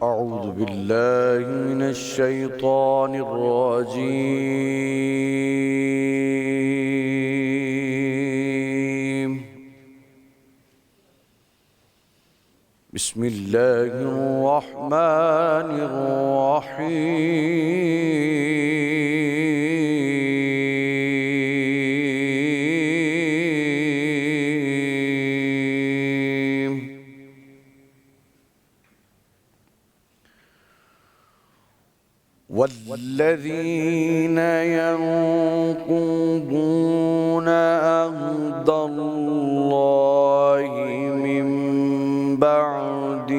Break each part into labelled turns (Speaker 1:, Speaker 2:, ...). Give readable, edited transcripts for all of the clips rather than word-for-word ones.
Speaker 1: أعوذ بالله من الشيطان الرجيم. بسم الله الرحمن الرحيم. والذين ينقضون عهد الله من بعد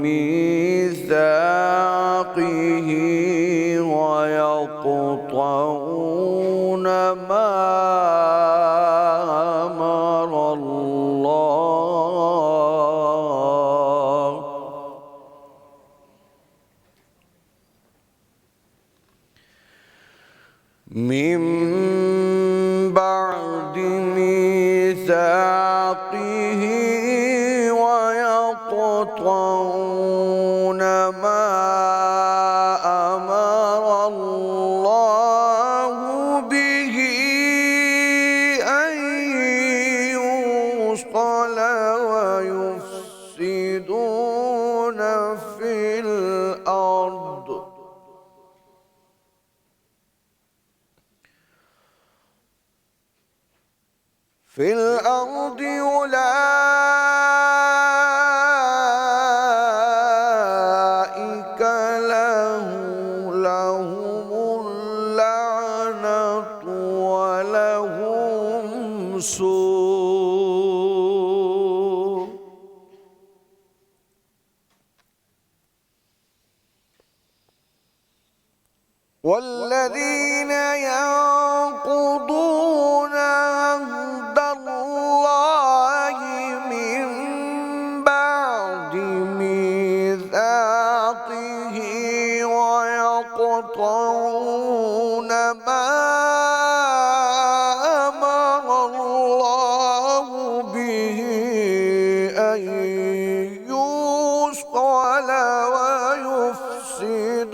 Speaker 1: ميثاقه ويقطعون ما أمر الله من بعد ميثاقه ويقطعون ما أمر الله به أن يوصل ويفسدون في الأرض أولئك لهم اللعنة ولهم سوء. والذين ينقضون عهد الله من بعد ميثاقه ويقطعون ما أمر الله به أن يوصل ويفسدون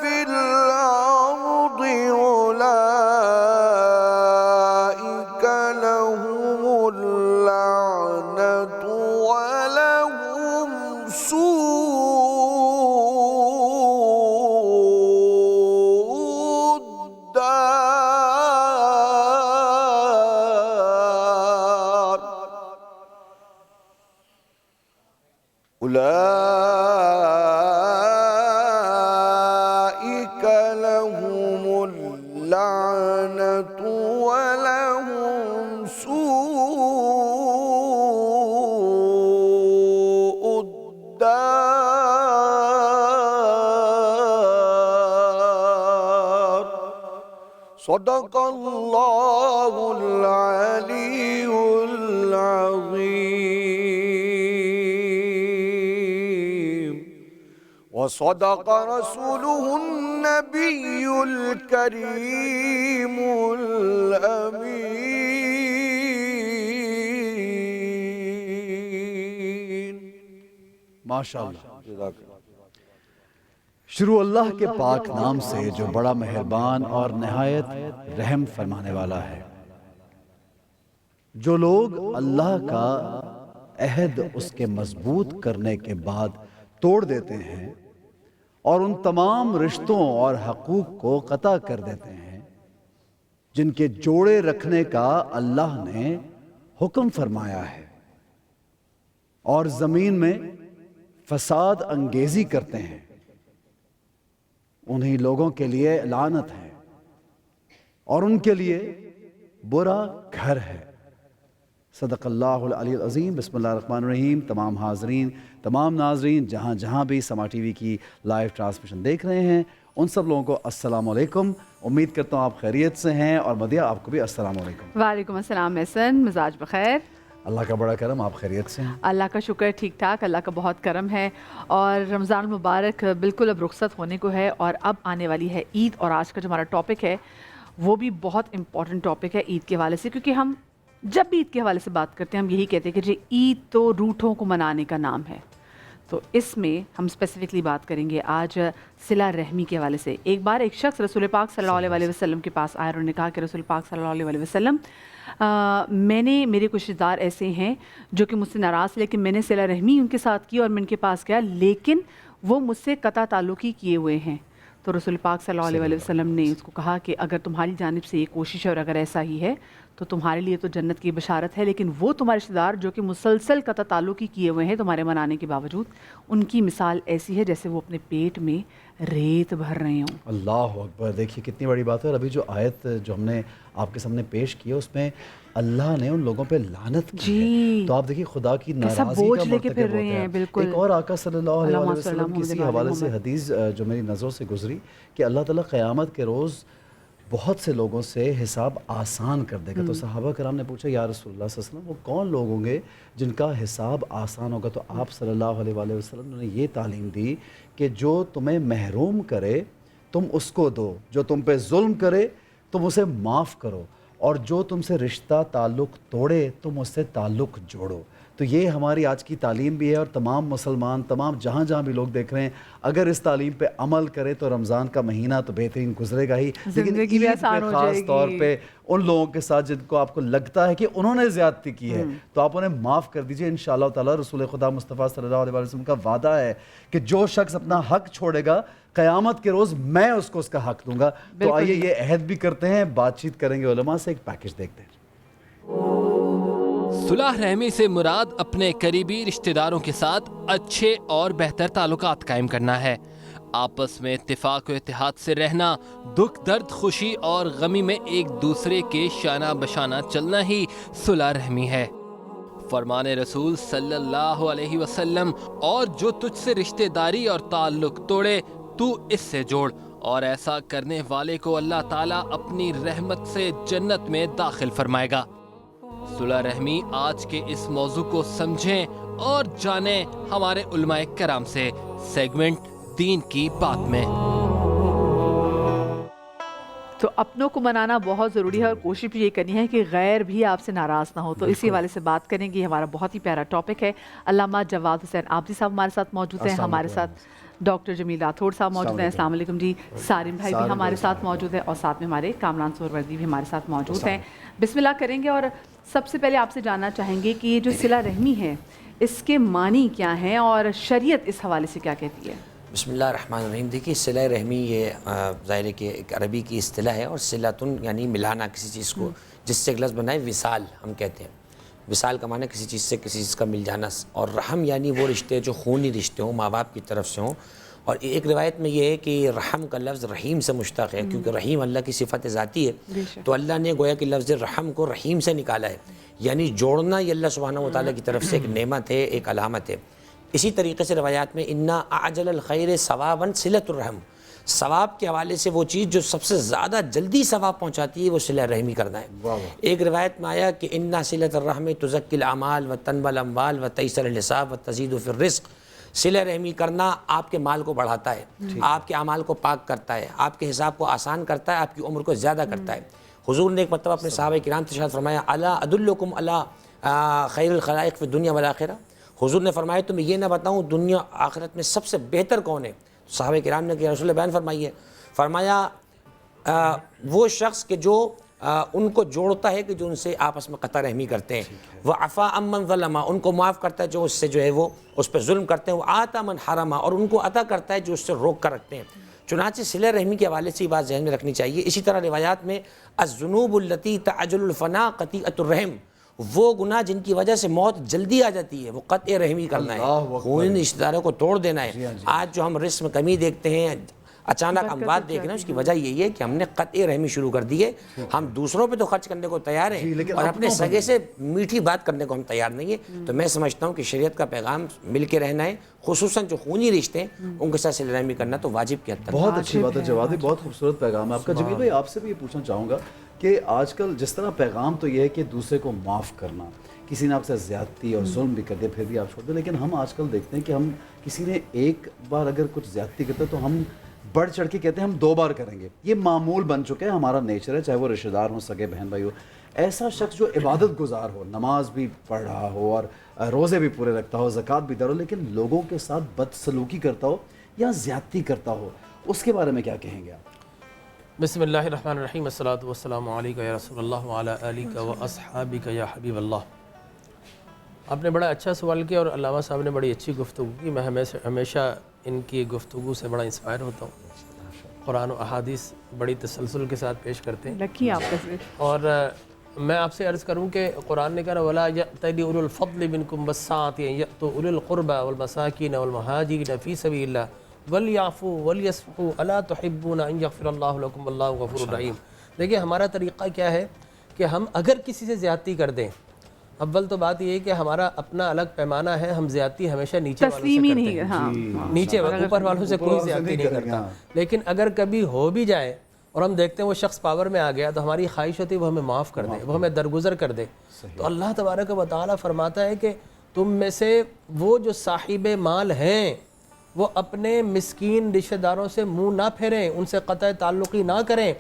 Speaker 1: في الأرض. أولئك لهم اللعنة ولهم سوء الدار. أولئك لهم اللعنة ولهم سوء الدار. صدق الله العلي العظيم وصدق رسوله النبي الكريم الأمين.
Speaker 2: ماشاءاللہ. شروع اللہ کے پاک نام سے جو بڑا مہربان اور نہایت رحم فرمانے والا ہے. جو لوگ اللہ کا عہد اس کے مضبوط کرنے کے بعد توڑ دیتے ہیں اور ان تمام رشتوں اور حقوق کو قطع کر دیتے ہیں جن کے جوڑے رکھنے کا اللہ نے حکم فرمایا ہے اور زمین میں فساد انگیزی کرتے ہیں، انہی لوگوں کے لیے لعنت ہے اور ان کے لیے برا گھر ہے. صدق اللہ العلی العظیم. بسم اللہ الرحمن الرحیم. تمام حاضرین، تمام ناظرین جہاں بھی سما ٹی وی کی لائیو ٹرانسمیشن دیکھ رہے ہیں، ان سب لوگوں کو السلام علیکم امید کرتا ہوں آپ خیریت سے ہیں، اور مدیحہ آپ کو بھی السلام علیکم۔
Speaker 3: وعلیکم السلام احسن، مزاج بخیر؟
Speaker 2: اللہ کا بڑا کرم، آپ خیریت سے ہیں؟
Speaker 3: اللہ کا شکر، ٹھیک ٹھاک، اللہ کا بہت کرم ہے۔ اور رمضان المبارک بالکل اب رخصت ہونے کو ہے، اور اب آنے والی ہے عید، اور آج کا جو ہمارا ٹاپک ہے وہ بھی بہت امپورٹنٹ ٹاپک ہے عید کے حوالے سے، کیونکہ ہم جب بھی عید کے حوالے سے بات کرتے ہیں ہم یہی کہتے ہیں کہ جی عید تو روٹھوں کو منانے کا نام ہے۔ تو اس میں ہم اسپیسیفکلی بات کریں گے آج صلہ رحمی کے حوالے سے۔ ایک بار ایک شخص رسول پاک صلی اللہ علیہ وسلم کے پاس آیا اور انہوں نے کہا کہ رسول پاک صلی اللہ علیہ وسلم، میرے کچھ رشتہ دار ایسے ہیں جو کہ مجھ سے ناراض، لیکن میں نے صلہ رحمی ان کے ساتھ کی اور میں ان کے پاس گیا، لیکن وہ مجھ سے قطع تعلقی کیے ہوئے ہیں۔ تو رسول پاک صلی اللہ علیہ وسلم نے اس کو کہا کہ اگر تمہاری جانب سے یہ کوشش ہے اور اگر ایسا ہی ہے تو تمہارے لیے تو جنت کی بشارت ہے، لیکن وہ تمہارے رشتہ دار جو کہ مسلسل قطع تعلقی کیے ہوئے ہیں تمہارے منانے کے باوجود، ان کی مثال ایسی ہے جیسے وہ اپنے پیٹ میں ریت بھر رہے ہوں۔
Speaker 2: اللہ اکبر، دیکھیے کتنی بڑی بات ہے۔ اور ابھی جو آیت جو ہم نے آپ کے سامنے پیش کی ہے اس میں اللہ نے ان لوگوں پہ لعنت کی ہے، تو آپ دیکھیے خدا کی ناراضی کا مرتکب ہوتے ہیں۔ ایک اور آقا صلی اللہ علیہ وسلم کی اسی حوالے سے حدیث جو میری نظروں سے گزری کہ اللہ تعالیٰ قیامت کے روز بہت سے لوگوں سے حساب آسان کر دے گا۔ تو صحابہ کرام نے پوچھا یا رسول اللہ صلی اللہ علیہ وسلم وہ کون لوگ ہوں گے جن کا حساب آسان ہوگا؟ تو آپ صلی اللہ علیہ وسلم نے یہ تعلیم دی کہ جو تمہیں محروم کرے تم اس کو دو، جو تم پہ ظلم کرے تم اسے معاف کرو، اور جو تم سے رشتہ تعلق توڑے تم اس سے تعلق جوڑو۔ تو یہ ہماری آج کی تعلیم بھی ہے، اور تمام مسلمان تمام جہاں جہاں بھی لوگ دیکھ رہے ہیں اگر اس تعلیم پہ عمل کرے تو رمضان کا مہینہ تو بہترین گزرے گا ہی، لیکن عید پہ خاص طور پہ ان لوگوں کے ساتھ جن کو آپ کو لگتا ہے کہ انہوں نے زیادتی کی ہے تو آپ انہیں معاف کر دیجئے انشاءاللہ تعالی۔ رسول خدا مصطفیٰ صلی اللہ علیہ وسلم کا وعدہ ہے کہ جو شخص اپنا حق چھوڑے گا قیامت کے روز میں اس کو اس کا حق دوں گا۔ تو آئیے یہ عہد بھی کرتے ہیں، بات چیت کریں گے علماء سے، ایک پیکج دیکھتے ہیں۔
Speaker 4: صلح رحمی سے مراد اپنے قریبی رشتہ داروں کے ساتھ اچھے اور بہتر تعلقات قائم کرنا ہے۔ آپس میں اتفاق و اتحاد سے رہنا، دکھ درد خوشی اور غمی میں ایک دوسرے کے شانہ بشانہ چلنا ہی صلح رحمی ہے۔ فرمان رسول صلی اللہ علیہ وسلم، اور جو تجھ سے رشتہ داری اور تعلق توڑے تو اس سے جوڑ، اور ایسا کرنے والے کو اللہ تعالیٰ اپنی رحمت سے جنت میں داخل فرمائے گا۔ صلح رحمی آج کے اس موضوع کو سمجھیں اور جانیں ہمارے علماء کرام سے، سیگمنٹ دین کی بات میں۔
Speaker 3: تو اپنوں کو منانا بہت ضروری ہے، اور کوشش بھی یہ کرنی ہے کہ غیر بھی آپ سے ناراض نہ ہو۔ تو اسی حوالے سے بات کریں گے، ہمارا بہت ہی پیارا ٹاپک ہے۔ علامہ جواد حسین آبدی صاحب ہمارے ساتھ موجود ہیں، ہمارے ساتھ ڈاکٹر جمیل راتھوڑ صاحب موجود ہیں، السلام علیکم جی، سارم بھائی بھی ہمارے ساتھ موجود ہیں، اور ساتھ میں ہمارے کامران سہروردی بھی ہمارے ساتھ موجود ہیں۔ بسم اللہ کریں گے، اور سب سے پہلے آپ سے جاننا چاہیں گے کہ یہ جو صلہ رحمی ہے اس کے معنی کیا ہیں اور شریعت اس حوالے سے کیا کہتی ہے؟
Speaker 5: بسم اللہ الرحمن الرحیم۔ دیکھیے صلہ رحمی یہ ظاہر ہے کہ ایک عربی کی اصطلاح ہے، اور صلۃن یعنی ملانا کسی چیز کو، جس سے ایک لفظ بنا ہے وصال ہم کہتے ہیں۔ وصال کا معنی کسی چیز سے کسی چیز کا مل جانا، اور رحم یعنی وہ رشتے جو خونی رشتے ہوں، ماں باپ کی طرف سے ہوں۔ اور ایک روایت میں یہ ہے کہ رحم کا لفظ رحیم سے مشتق ہے، کیونکہ رحیم اللہ کی صفت ذاتی ہے، تو اللہ نے گویا کہ لفظ رحم کو رحیم سے نکالا ہے، یعنی جوڑنا یہ اللہ سبحانہ و تعالیٰ کی طرف سے ایک نعمت ہے، ایک علامت ہے۔ اسی طریقے سے روایات میں انا اعجل الخیر ثوابا صلۃ الرحم، ثواب کے حوالے سے وہ چیز جو سب سے زیادہ جلدی ثواب پہنچاتی ہے وہ صلہ رحمی کرنا ہے۔ ایک روایت میں آیا کہ انا صلۃ الرحم تزکی الاعمال وتنبی الاموال وتیسر الحساب وتزید فی الرزق، صلہ رحمی کرنا آپ کے مال کو بڑھاتا ہے، آپ کے اعمال کو پاک کرتا ہے، آپ کے حساب کو آسان کرتا ہے، آپ کی عمر کو زیادہ کرتا ہے۔ حضور نے ایک مرتبہ اپنے صحابہ کرام سے ارشاد فرمایا الا ادلکم علی خیر الخلائق فی الدنیا والآخرہ، حضور نے فرمایا تمہیں یہ نہ بتاؤں دنیا آخرت میں سب سے بہتر کون ہے؟ صحابہ کرام نے کہا رسول اللہ بیان فرمائیے، فرمایا وہ شخص کہ جو ان کو جوڑتا ہے کہ جو ان سے آپس میں قطع رحمی کرتے ہیں، وہ عفا امن ظلم، ان کو معاف کرتا ہے جو اس سے جو ہے وہ اس پہ ظلم کرتے ہیں، وہ آتا من حرما، اور ان کو عطا کرتا ہے جو اس سے روک کر رکھتے ہیں۔ چنانچہ صلہ رحمی کے حوالے سے یہ بات ذہن میں رکھنی چاہیے۔ اسی طرح روایات میں الذنوب التی تعجل الفنا قطیعۃ الرحم، وہ گناہ جن کی وجہ سے موت جلدی آ جاتی ہے وہ قطع رحمی کرنا ہے، خون رشتہ داروں کو توڑ دینا ہے۔ آج جو ہم رزق میں کمی دیکھتے ہیں، اچانک اموات دیکھ رہے ہیں، اس کی وجہ یہی ہے کہ ہم نے قطع رحمی شروع کر دی ہے. ہم دوسروں پہ تو خرچ کرنے کو تیار ہیں اور اپنے سگے سے میٹھی بات کرنے کو ہم تیار نہیں ہیں. تو میں سمجھتا ہوں کہ شریعت کا پیغام مل کے رہنا ہے، خصوصاً جو خونی رشتے ہیں ان کے ساتھ صلہ رحمی کرنا تو واجب کی حد تک.
Speaker 2: بہت اچھی بات ہے جواد بھائی، بہت خوبصورت پیغام ہے آپ کا. جمیل بھائی آپ سے بھی یہ پوچھنا چاہوں گا کہ آج کل جس طرح پیغام تو یہ ہے کہ دوسرے کو معاف کرنا، کسی نے آپ سے زیادتی اور ظلم بھی کر دیا پھر بھی آپ چھوڑ دیں، لیکن ہم آج کل دیکھتے ہیں کہ ہم کسی نے ایک بار اگر کچھ زیادتی کرتا ہے تو ہم بڑھ چڑھ کے کہتے ہیں ہم 2 بار کریں گے. یہ معمول بن چکا ہے، ہمارا نیچر ہے، چاہے وہ رشتہ دار ہوں، سگے بہن بھائی ہو. ایسا شخص جو عبادت گزار ہو، نماز بھی پڑھ رہا ہو اور روزے بھی پورے رکھتا ہو، زکوٰۃ بھی در ہو، لیکن لوگوں کے ساتھ بدسلوکی کرتا ہو یا زیادتی کرتا ہو، اس کے بارے میں کیا کہیں گے آپ؟
Speaker 6: بسم اللہ الرحمن الرحیم، الصلاۃ والسلام علیکہ یا رسول اللہ وعلی آلکہ و اصحابکہ یا حبیب اللہ. آپ نے بڑا اچھا سوال کیا اور علامہ صاحب نے بڑی اچھی گفتگو کی. میں ہمیشہ ان کی گفتگو سے بڑا انسپائر ہوتا ہوں. قرآن و احادیث بڑی تسلسل کے ساتھ پیش کرتے ہیں.
Speaker 3: لکی آپ سے.
Speaker 6: اور میں آپ سے عرض کروں کہ قرآن نے کہا وَلَا يَأْتَلِ أُولُو الْفَضْلِ مِنْكُمْ وَالسَّعَةِ أَن يَأْتُوا أُولِي الْقُرْبَى وَالْمَسَاكِينَ وَالْمُهَاجِرِينَ فِي سَبِيلِ اللَّهِ وَلْيَعْفُوا وَلْيَصْفَحُوا أَلَا تُحِبُّونَ أَن يَغْفِرَ اللَّهُ لَكُمْ وَاللَّهُ غَفُورٌ رَحِيمٌ. دیکھیں ہمارا طریقہ کیا ہے کہ ہم اگر کسی سے زیادتی کر دیں، اول تو بات یہ ہے کہ ہمارا اپنا الگ پیمانہ ہے، ہم زیادتی ہمیشہ نیچے والوں سے کرتے ہیں. ہاں نیچے اوپر والوں سے کوئی زیادتی نہیں کرتا. لیکن اگر کبھی ہو بھی جائے اور ہم دیکھتے ہیں وہ شخص پاور میں آ گیا تو ہماری خواہش ہوتی ہے وہ ہمیں معاف کر دے، وہ ہمیں درگزر کر دے. تو اللہ تبارک و تعالیٰ فرماتا ہے کہ تم میں سے وہ جو صاحب مال ہیں وہ اپنے مسکین رشتہ داروں سے منہ نہ پھیریں، ان سے قطع تعلقی نہ کریں.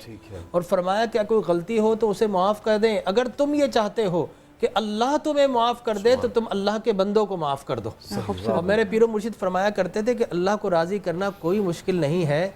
Speaker 6: اور فرمایا کہ کوئی غلطی ہو تو اسے معاف کر دیں. اگر تم یہ چاہتے ہو کہ اللہ تمہیں معاف کر دے تو تم اللہ کے بندوں کو معاف کر دو. اور میرے پیر و مرشد فرمایا کرتے تھے کہ اللہ کو راضی کرنا کوئی مشکل نہیں ہے،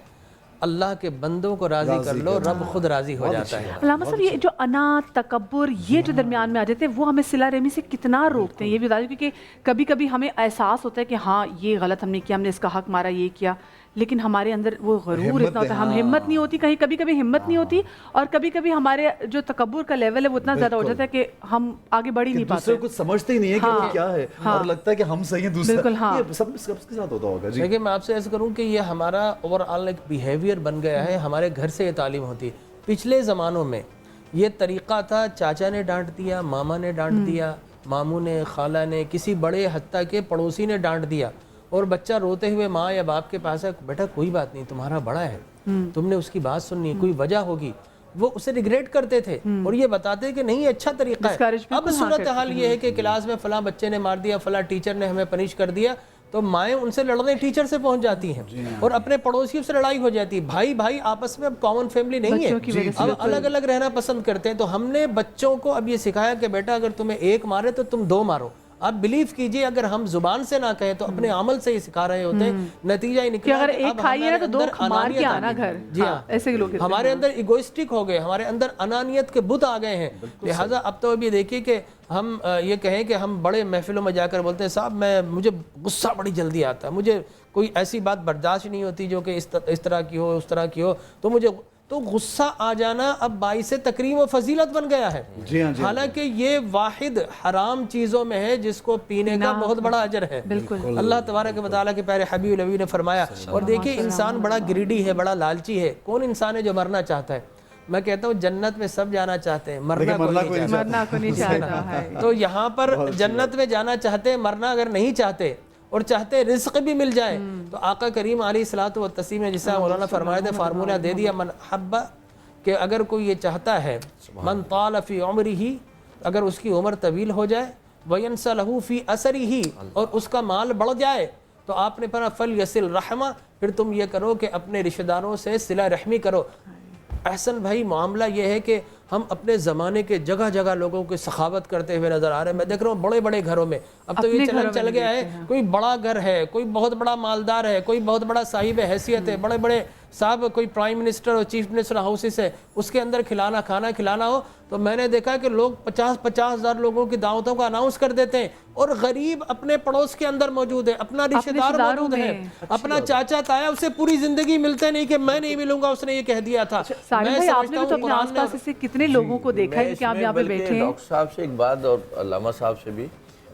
Speaker 6: اللہ کے بندوں کو راضی کر لو، رب خود راضی ہو جاتا ہے.
Speaker 3: علامہ صاحب یہ جو انا، تکبر، یہ جو درمیان میں آ جاتے ہیں وہ ہمیں صلہ رحمی سے کتنا روکتے ہیں یہ بھی بتا دیں، کیونکہ کبھی کبھی ہمیں احساس ہوتا ہے کہ ہاں یہ غلط ہم نے کیا، ہم نے اس کا حق مارا، یہ کیا، لیکن ہمارے اندر وہ غرور اتنا ہوتا ہے، ہم ہمت نہیں ہوتی، کبھی کبھی ہمت نہیں ہوتی، اور کبھی کبھی ہمارے جو تکبر کا لیول ہے وہ اتنا زیادہ ہو جاتا ہے کہ ہم آگے بڑھ ہی نہیں پاتے،
Speaker 2: دوسرے کچھ سمجھتے ہی نہیں ہے کہ وہ کیا ہے اور لگتا ہے کہ ہم صحیح ہیں، دوسرا یہ سب کے ساتھ ہوتا ہوگا. جی
Speaker 6: دیکھیں میں آپ سے ایسا کروں کہ یہ ہمارا اوور آل ایک بیہیویئر بن گیا ہے، ہمارے گھر سے یہ تعلیم ہوتی ہے. پچھلے زمانوں میں یہ طریقہ تھا، چاچا نے ڈانٹ دیا، ماما نے ڈانٹ دیا، ماموں نے، خالہ نے، کسی بڑے حتیٰ کہ پڑوسی نے ڈانٹ دیا اور بچہ روتے ہوئے ماں یا باپ کے پاس ہے، بیٹا کوئی بات نہیں، تمہارا بڑا ہے، تم نے اس کی بات سننی، کوئی وجہ ہوگی. وہ اسے ریگریٹ کرتے تھے اور یہ بتاتے کہ نہیں اچھا طریقہ ہے. اب صورتحال یہ ہے کہ کلاس میں فلاں بچے نے مار دیا، فلاں ٹیچر نے ہمیں پنش کر دیا، تو مائیں ان سے لڑنے ٹیچر سے پہنچ جاتی ہیں اور اپنے پڑوسیوں سے لڑائی ہو جاتی ہے. بھائی آپس میں اب کامن فیملی نہیں ہے، اب الگ الگ رہنا پسند کرتے ہیں. تو ہم نے بچوں کو اب یہ سکھایا کہ بیٹا اگر تمہیں ایک مارے تو تم 2 مارو. آپ بلیو کیجئے اگر ہم زبان سے نہ کہیں تو اپنے عمل سے ہی سکھا رہے ہوتے ہیں. نتیجہ یہ نکلا
Speaker 3: اگر ایک کھائیے نا تو 2 مار کے آنا گھر.
Speaker 6: جی ہاں،
Speaker 3: ایسے ہی لوگ
Speaker 6: ہمارے اندر ایگوئسٹک ہو گئے، ہمارے اندر انانیت کے بت آ گئے ہیں. لہٰذا اب تو ابھی دیکھیے کہ ہم یہ کہیں کہ ہم بڑے محفلوں میں جا کر بولتے ہیں صاحب مجھے غصہ بڑی جلدی آتا ہے، مجھے کوئی ایسی بات برداشت نہیں ہوتی جو کہ اس طرح کی ہو، اس طرح کی ہو، تو غصہ آ جانا اب باعث تکریم و فضیلت بن گیا ہے. حالانکہ یہ واحد حرام چیزوں میں ہے جس کو پینے کا بہت بڑا اجر ہے. اللہ تبارک و تعالیٰ کے پیارے حبیب النبی نے فرمایا. اور دیکھیے انسان بڑا گریڈی ہے، بڑا لالچی ہے. کون انسان ہے جو مرنا چاہتا ہے؟ میں کہتا ہوں جنت میں سب جانا چاہتے ہیں، مرنا کو نہیں چاہتا. تو یہاں پر جنت میں جانا چاہتے ہیں، مرنا اگر نہیں چاہتے اور چاہتے رزق بھی مل جائے تو آقا کریم علیہ الصلوۃ والتسلیم نے جسے مولانا فرمایا تھے فارمولہ دے دیا، من حب، کہ اگر کوئی یہ چاہتا ہے من طال فی عمرہ، اگر اس کی عمر طویل ہو جائے، وینس لہ فی اثرہ، اور اس کا مال بڑھ جائے، تو آپ نے فرمایا فلیصل رحمہ، پھر تم یہ کرو کہ اپنے رشتہ داروں سے صلہ رحمی کرو. احسن بھائی معاملہ یہ ہے کہ ہم اپنے زمانے کے جگہ جگہ لوگوں کی سخاوت کرتے ہوئے نظر آ رہے ہیں. میں دیکھ رہا ہوں بڑے بڑے گھروں میں اب تو یہ چل گیا ہے، کوئی بڑا گھر ہے، کوئی بہت بڑا مالدار ہے، کوئی بہت بڑا صاحب حیثیت ہے، بڑے بڑے صاحب، کوئی پرائم منسٹر اور چیف منسٹر ہاؤسز ہے، اس کے اندر کھانا کھلانا ہو تو میں نے دیکھا کہ لوگ 50 ہزار لوگوں کی دعوتوں کو اناؤنس کر دیتے ہیں اور غریب اپنے پڑوس کے اندر موجود ہے، اپنا رشتہ دار موجود ہے، اپنا چاچا تایا، اسے پوری زندگی ملتے نہیں کہ میں نہیں ملوں گا، اس نے یہ کہہ دیا تھا.
Speaker 3: میں سمجھتا ہوں اپنے آس پاس سے کتنے لوگوں کو دیکھا ہے کہ آپ یہاں پہ بیٹھے ہیں.
Speaker 7: ڈاکٹر صاحب سے ایک بات اور علامہ صاحب سے بھی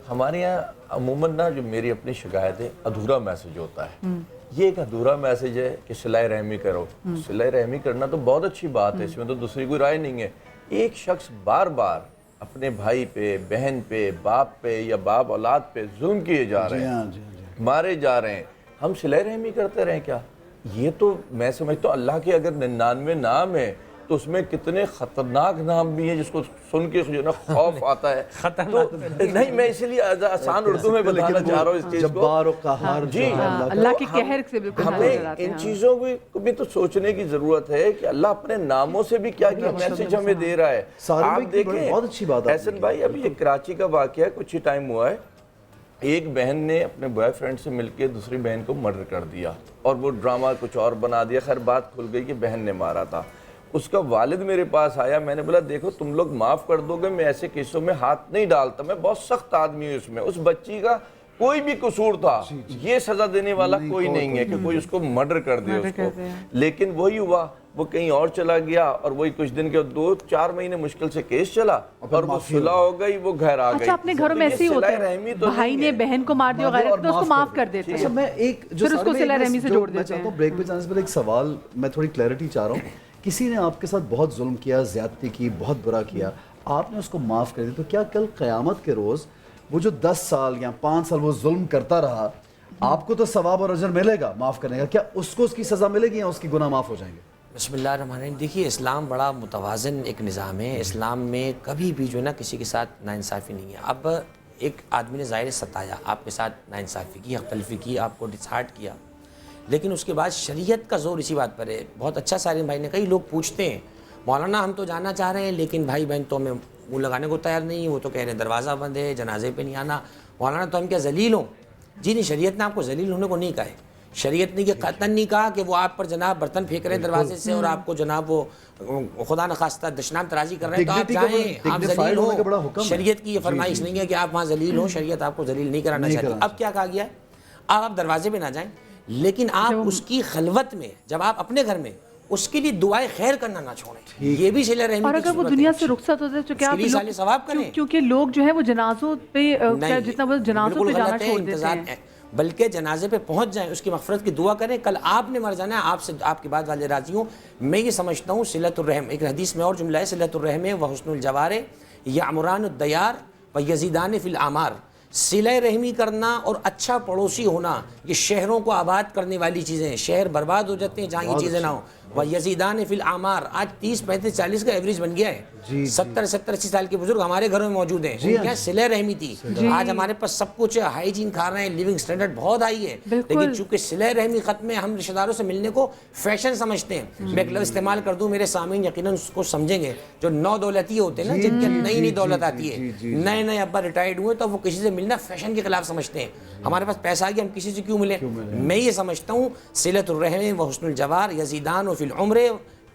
Speaker 7: ہمارے یہاں عموماً نا جو میری اپنی شکایت ہے ادھورا میسج ہوتا ہے. یہ ایک ادھورا میسج ہے کہ صلہ رحمی کرو. صلہ رحمی کرنا تو بہت اچھی بات ہے, اس میں تو دوسری کوئی رائے نہیں ہے. ایک شخص بار بار اپنے بھائی پہ, بہن پہ, باپ پہ یا باپ اولاد پہ ظلم کیے جا رہے ہیں, مارے جا رہے ہیں, ہم صلہ رحمی کرتے رہیں کیا؟ یہ تو میں سمجھتا ہوں اللہ کے اگر 99 نام ہے تو اس میں کتنے خطرناک نام بھی ہیں جس کو سن کے جو نا خوف آتا ہے. تو نہیں, میں اسی لیے آسان اردو میں بتانا چاہ رہا ہوں اس چیز کو.
Speaker 2: جبار و قہار
Speaker 7: جی,
Speaker 3: اللہ کے قہر سے بالکل
Speaker 7: ہمیں ان چیزوں کو بھی تو سوچنے کی ضرورت ہے کہ اللہ اپنے ناموں سے بھی کیا کیا میسج ہمیں دے رہا ہے. آپ دیکھیں
Speaker 2: بہت اچھی بات ہے
Speaker 7: احسن بھائی, ابھی ایک کراچی کا واقعہ ہے, کچھ ہی ٹائم ہوا ہے, ایک بہن نے اپنے بوائے فرینڈ سے مل کے دوسری بہن کو مرڈر کر دیا اور وہ ڈرامہ کچھ اور بنا دیا. خیر بات کھل گئی کہ بہن نے مارا تھا. اس کا والد میرے پاس آیا, میں نے بولا دیکھو تم لوگ معاف کر دو گے, میں ایسے کیسوں میں ہاتھ نہیں ڈالتا, میں بہت سخت آدمی ہوں. اس میں اس بچی کا کوئی بھی قصور تھا, یہ سزا دینے والا کوئی نہیں ہے کہ کوئی اس کو مرڈر کر دے اس کو. لیکن وہی ہوا, وہ کہیں اور چلا گیا اور وہی کچھ دن کے 2-4 مہینے مشکل سے کیس چلا اور وہ صلح ہو گئی, وہ گھر آ گئی.
Speaker 3: اچھا اپنے گھروں میں ایسے ہی ہوتا ہے, بھائی نے بہن کو مار دیا غیرت تو اس کو معاف کر دیتے ہیں,
Speaker 2: میں ایک جو
Speaker 3: پھر اس کو صلہ رحمی سے جوڑ دیتے ہیں.
Speaker 2: بریک پہ جانے سے پہلے ایک سوال, میں تھوڑی کلیئرٹی چاہ رہا ہوں. کسی نے آپ کے ساتھ بہت ظلم کیا, زیادتی کی, بہت برا کیا, آپ نے اس کو معاف کر دیا, تو کیا کل قیامت کے روز وہ جو 10 سال یا 5 سال وہ ظلم کرتا رہا, آپ کو تو ثواب اور اجر ملے گا معاف کرنے کا, کیا اس کو اس کی سزا ملے گی یا اس کی گناہ معاف ہو جائیں گے؟
Speaker 5: بسم اللہ الرحمن الرحیم. دیکھیے اسلام بڑا متوازن ایک نظام ہے. اسلام میں کبھی بھی جو ہے نا کسی کے ساتھ ناانصافی نہیں ہے. اب ایک آدمی نے ظاہر ستایا, آپ کے ساتھ ناانصافی کی, حق تلفی کی, آپ کو ڈسہارٹ کیا, لیکن اس کے بعد شریعت کا زور اسی بات پر ہے. بہت اچھا سالم بھائی نے, کئی لوگ پوچھتے ہیں مولانا ہم تو جانا چاہ رہے ہیں لیکن بھائی بہن تو ہمیں منہ لگانے کو تیار نہیں, وہ تو کہہ رہے ہیں دروازہ بند ہے, جنازے پہ نہیں آنا. مولانا تو ہم کیا ذلیل ہوں؟ جی نہیں, شریعت نے آپ کو ذلیل ہونے کو نہیں کہا ہے. شریعت نے یہ قطعاً نہیں کہا کہ وہ آپ پر جناب برتن پھینک رہے ہیں دروازے سے اور آپ کو جناب وہ خدا نخواستہ دشنام ترازی کر رہے ہیں تو آپ جائیں, آپ ذلیل ہو. شریعت کی یہ فرمائش نہیں ہے کہ آپ وہاں ذلیل ہو, شریعت آپ کو ذلیل نہیں کرانا چاہتی. اب کیا کہا گیا ہے, آپ دروازے پہ نہ جائیں, لیکن آپ اس کی خلوت میں جب آپ اپنے گھر میں اس کے لیے دعائیں خیر کرنا نہ چھوڑیں. یہ بھی صلہ رحمی.
Speaker 3: اور اگر وہ دنیا سے رخصت ہوتے تو کیا
Speaker 5: ثواب کریں,
Speaker 3: کیونکہ لوگ جو ہے وہ جنازوں پہ جتنا وہ جنازوں پہ جانا چھوڑ دیتے ہیں,
Speaker 5: بلکہ جنازے پہ پہنچ جائیں, اس کی مغفرت کی دعا کریں. کل آپ نے مر جانا ہے, آپ سے آپ کے بعد والے راضی ہوں. میں یہ سمجھتا ہوں صلۃ الرحم, ایک حدیث میں اور جملہ ہے, صلۃ الرحم و حسن الجوار یعمران الدیار و یزیدان فی الاعمار. صلہ رحمی کرنا اور اچھا پڑوسی ہونا یہ شہروں کو آباد کرنے والی چیزیں ہیں. شہر برباد ہو جاتے ہیں جہاں یہ چیزیں نہ ہوں. وہ یزیدان فی الاعمار, آج 30-35-40 کا ایوریج بن گیا ہے. 70-80 سال کے بزرگ ہمارے گھروں میں موجود ہیں. کیا صلہ رحمی تھی. آج ہمارے پاس سب کچھ ہے, ہائیجین کھا رہے ہیں, لیونگ سٹینڈرڈ بہت ہائی ہے, لیکن چونکہ صلہ رحمی ختم ہے, ہم رشتہ داروں سے ملنے کو فیشن سمجھتے ہیں. میں ایک لفظ استعمال کر دوں, میرے سامعین یقیناً اس کو سمجھیں گے, جو نو دولتی ہوتے ہیں نا, جن کے نئی دولت آتی ہے, نئے ابا ریٹائرڈ ہوئے تو وہ کسی سے ملنا فیشن کے خلاف سمجھتے ہیں. ہمارے پاس پیسہ آ گیا, ہم کسی سے کیوں ملیں. میں یہ سمجھتا ہوں صلۃ الرحم و حسن الجوار یزیدان فی العمر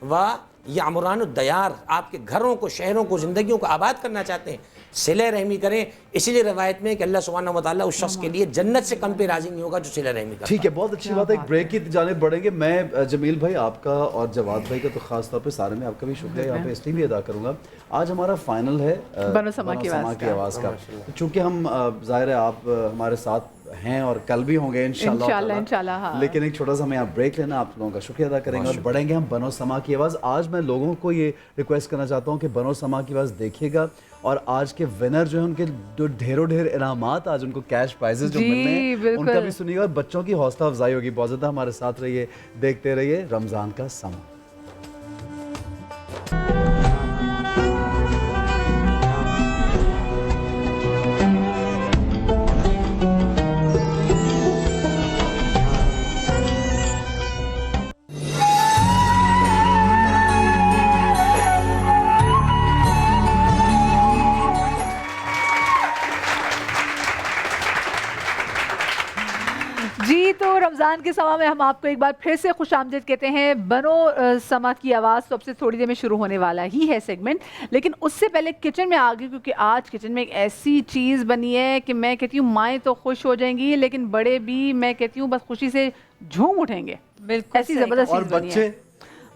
Speaker 5: و یعمران الدیار, آپ کے گھروں کو, شہروں کو, زندگیوں کو آباد کرنا چاہتے ہیں, صلہ رحمی کریں. اسی لیے روایت میں کہ اللہ سبحانہ و تعالیٰ اس شخص کے لیے جنت سے کم پہ راضی نہیں ہوگا جو صلہ رحمی کرتا.
Speaker 2: ٹھیک ہے, بہت اچھی بات ہے. ایک بریک کی جانب بڑھیں گے. میں جمیل بھائی آپ کا اور جواد بھائی کا تو خاص طور پہ سارے میں آپ کا بھی شکریہ یہاں پہ اس لیے بھی ادا کروں گا. آج ہمارا فائنل ہے
Speaker 3: بنو سما کی
Speaker 2: آواز کا, چونکہ ہم ظاہر ہے آپ ہمارے ساتھ ہیں اور کل بھی ہوں گے انشاءاللہ, لیکن ایک چھوٹا سا ہمیں یہاں بریک لینا, آپ لوگوں کا شکریہ ادا کریں گے اور بڑھیں گے ہم بنو سما کی آواز. آج میں لوگوں کو یہ ریکویسٹ کرنا چاہتا ہوں کہ بنو سما کی آواز دیکھیے گا, اور آج کے ونر جو ہیں ان کے ڈھیروں ڈھیر انعامات, آج ان کو کیش پرائزز جو ملنے ہیں ان کا بھی سنیے گا, اور بچوں کی حوصلہ افزائی ہوگی. بہت زیادہ ہمارے ساتھ رہیے, دیکھتے رہیے رمضان کا سما.
Speaker 3: جی, تو رمضان کے سما میں ہم آپ کو ایک بار پھر سے خوش آمدید کہتے ہیں. بنو سما کی آواز تو اب سے تھوڑی دیر میں شروع ہونے والا ہی ہے سیگمنٹ, لیکن اس سے پہلے کچن میں آگے, کیونکہ آج کچن میں ایک ایسی چیز بنی ہے کہ میں کہتی ہوں مائیں تو خوش ہو جائیں گی, لیکن بڑے بھی میں کہتی ہوں بس خوشی سے جھوم اٹھیں گے. بالکل ایسی زبردست چیز بنی ہے.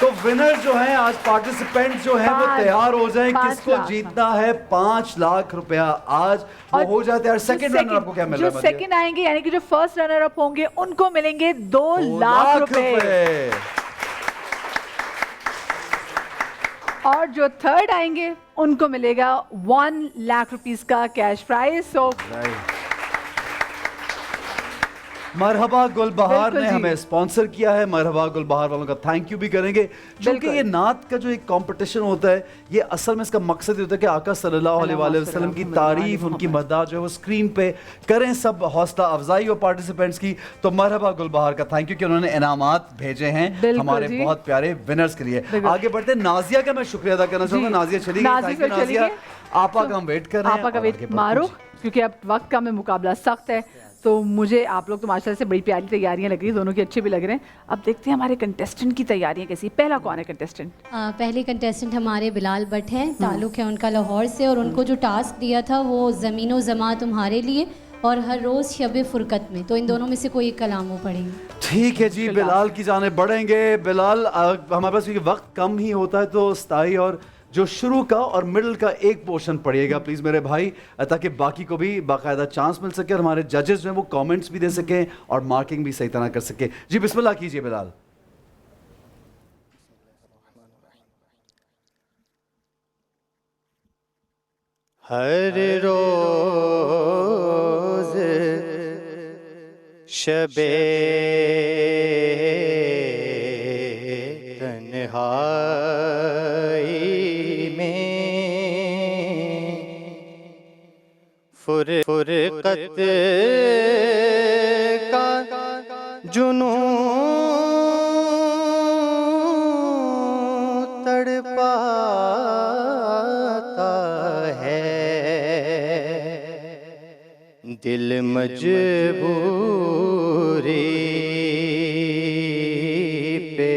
Speaker 2: تو ونر جو ہیں آج پارٹیسپینٹ جو ہیں وہ تیار ہو جائیں. کس کو جیتنا ہے 5 لاکھ روپیہ آج وہ ہو جاتے ہیں. اور سیکنڈ رنر اپ کو کیا مل رہا ہے؟
Speaker 3: جو سیکنڈ آئیں گے یعنی کہ جو فرسٹ رنر اپ ہوں گے ان کو ملیں گے 2 لاکھ روپے. اور جو تھرڈ آئیں گے ان کو ملے گا 1 لاکھ روپیز کا کیش پرائز. سو
Speaker 2: مرحبا گل بہار نے ہمیں اسپانسر کیا ہے. مرحبا گل بہار والوں کا تھینک یو بھی کریں گے. چونکہ یہ نعت کا جو ایک کمپٹیشن ہوتا ہے یہ اصل میں اس کا مقصد یہ ہوتا ہے کہ آقا صلی اللہ علیہ وآلہ وسلم کی تعریف, ان کی مداح جو ہے وہ اسکرین پہ کریں سب, حوصلہ افزائی ہو پارٹیسپینٹس کی. تو مرحبا گل بہار کا تھینک یو کہ انہوں نے انعامات بھیجے ہیں ہمارے بہت پیارے ونرز کے لیے. آگے بڑھتے ہیں. نازیہ کا میں شکریہ ادا کرنا چاہوں گا. نازیہ چلی گئی. نازیہ آپا کا ہم ویٹ کر رہے ہیں.
Speaker 3: آپا کا ویٹ مارو کیونکہ اب وقت کا میں مقابلہ سخت ہے. تو مجھے آپ لوگ تو ماشاءاللہ سے بڑی پیاری تیاریاں لگ رہی ہیں, دونوں کی اچھے بھی لگ رہے ہیں. اب دیکھتے ہیں ہمارے کنٹیسٹنٹ کی تیاریاں کیسی. پہلا کون ہے کنٹیسٹنٹ؟
Speaker 8: پہلے کنٹیسٹنٹ ہمارے بلال بٹ ہیں, تعلق ہے ان کا لاہور سے, اور ان کو جو ٹاسک دیا تھا وہ زمین و زماں تمہارے لیے اور ہر روز شب فرقت میں. تو ان دونوں میں سے کوئی ایک کلام وہ پڑھیں گے.
Speaker 2: ٹھیک ہے جی, بلال کی جانب بڑھیں گے. بلال ہمارے پاس کیونکہ وقت کم ہی ہوتا ہے تو ستائی اور جو شروع کا اور مڈل کا ایک پورشن پڑھیے گا پلیز میرے بھائی, تاکہ باقی کو بھی باقاعدہ چانس مل سکے اور ہمارے ججز جو ہیں وہ کامنٹس بھی دے سکیں اور مارکنگ بھی صحیح طرح کر سکیں. جی بسم اللہ کیجئے بلال.
Speaker 9: ہر روز شب تنہائی میں فرقت کا جنون تڑپاتا ہے, دل مجبوری پہ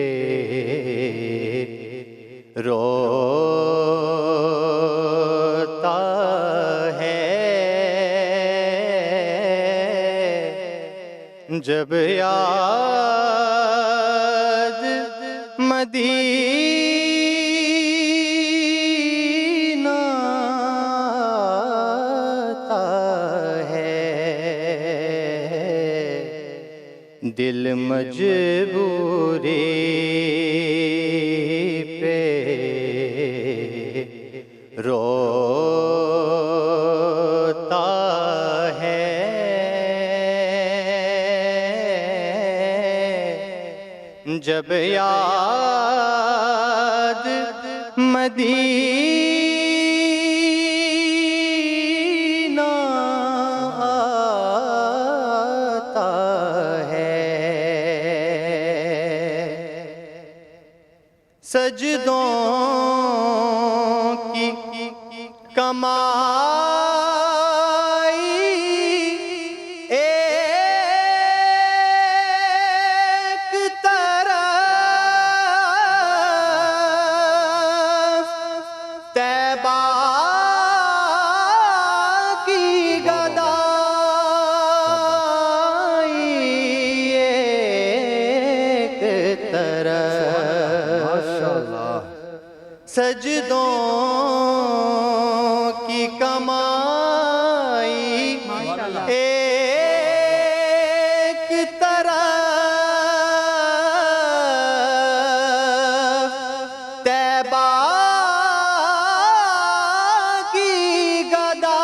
Speaker 9: روتا ہے, جب یاد مدینہ آتا ہے, دل مجبوری پہ روتا ہے, جب یاد مدینہ آتا ہے, سجدوں کی کمائی ایک طرف, طیبہ کی گدائی ایک طرف, سجدوں کی کمائی ایک طرف, طیبہ کی گدائی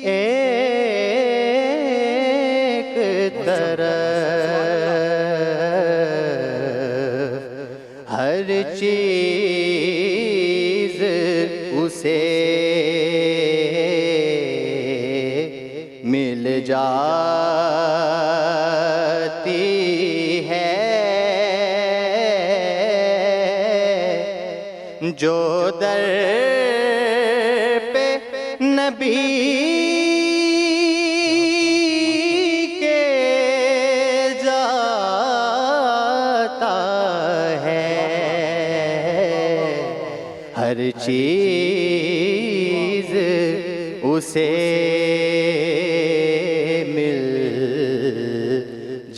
Speaker 9: ایک طرف, ہر چیز اسے مل جاتی ہے, جو در پہ نبی کے جاتا ہے, ہر چیز اسے مل